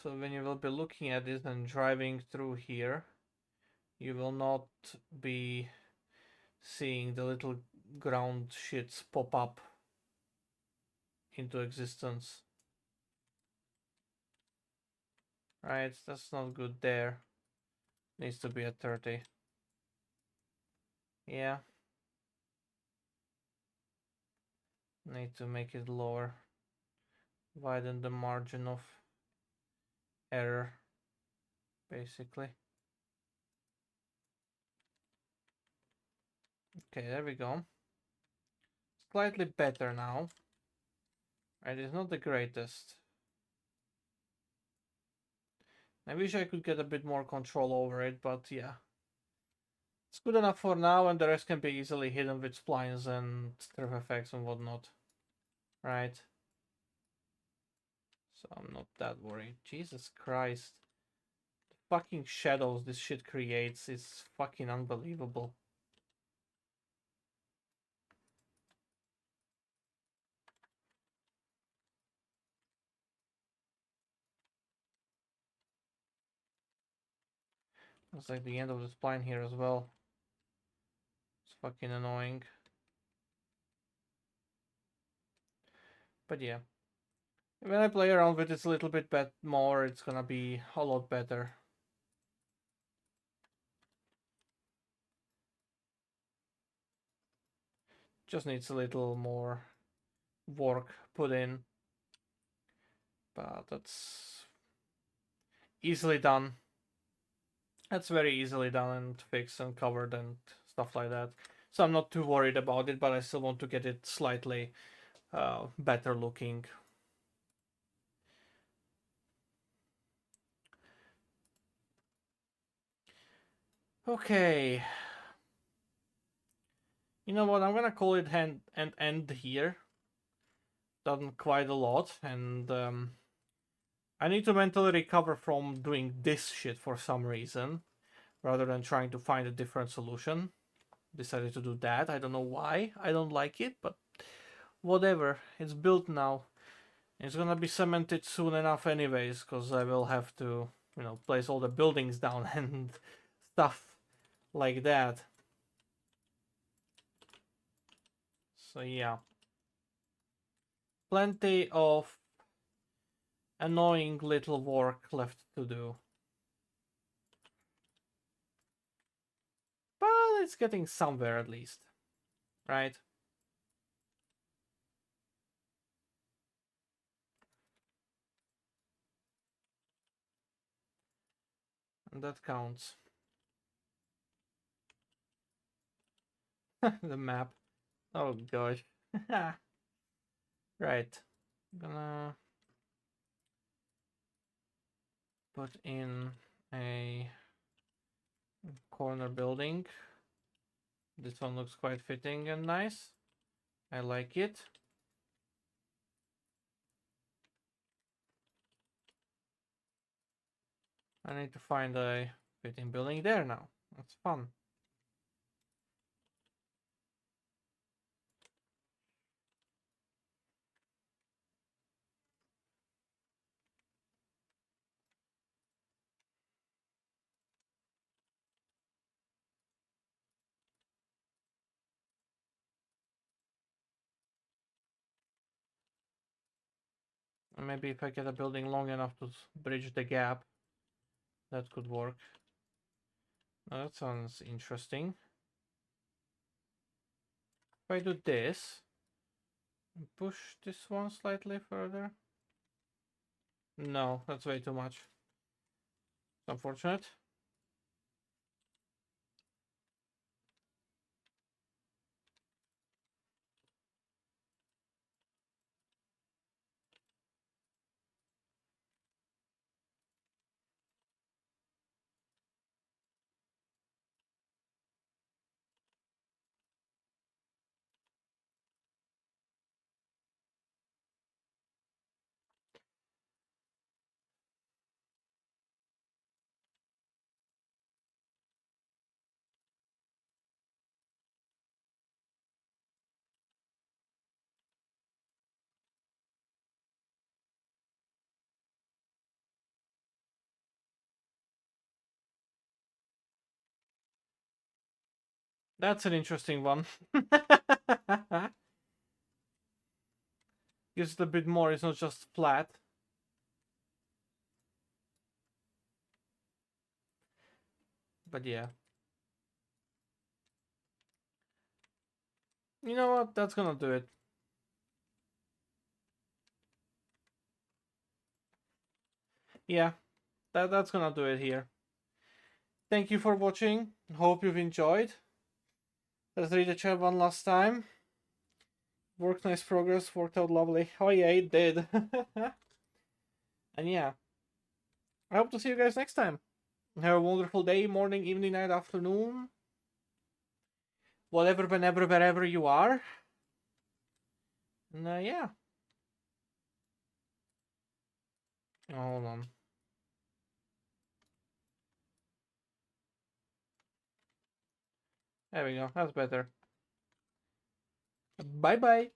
So when you will be looking at this and driving through here, you will not be seeing the little ground shits pop up into existence. Right, that's not good there. Needs to be at 30. Yeah. Need to make it lower. Widen the margin of error, basically. Okay, there we go. Slightly better now. Right, it's not the greatest. I wish I could get a bit more control over it, but yeah. It's good enough for now, and the rest can be easily hidden with splines and strip effects and whatnot. Right? So I'm not that worried. Jesus Christ. The fucking shadows this shit creates is fucking unbelievable. It's like the end of the spline here as well. fucking annoying. But yeah. When I play around with it a little bit more, it's gonna be a lot better. Just needs a little more work put in. But that's easily done. That's very easily done and fixed and covered and stuff like that. So I'm not too worried about it, but I still want to get it slightly better looking. Okay. You know what? I'm gonna call it end here. Done quite a lot, and I need to mentally recover from doing this shit for some reason, rather than trying to find a different solution. Decided to do that. I don't know why. I don't like it, but whatever. It's built now. It's gonna be cemented soon enough anyways, because I will have to, place all the buildings down and stuff like that. So yeah. Plenty of annoying little work left to do. But it's getting somewhere at least. Right? And that counts. The map. Oh gosh. Right. I'm gonna put in a corner building. This one looks quite fitting and nice. I like it. I need to find a fitting building there now. That's fun. And maybe if I get a building long enough to bridge the gap, that could work. Now that sounds interesting. If I do this, and push this one slightly further. No, that's way too much. It's unfortunate. That's an interesting one. Gives it a bit more, it's not just flat. But yeah. You know what? That's gonna do it. Yeah, that's gonna do it here. Thank you for watching. Hope you've enjoyed. Let's read the chat one last time. Worked nice progress, worked out lovely. Oh yeah, it did. And yeah, I hope to see you guys next time. Have a wonderful day, morning, evening, night, afternoon. Whatever, whenever, wherever you are. And yeah. Oh, hold on. There we go. That's better. Bye bye.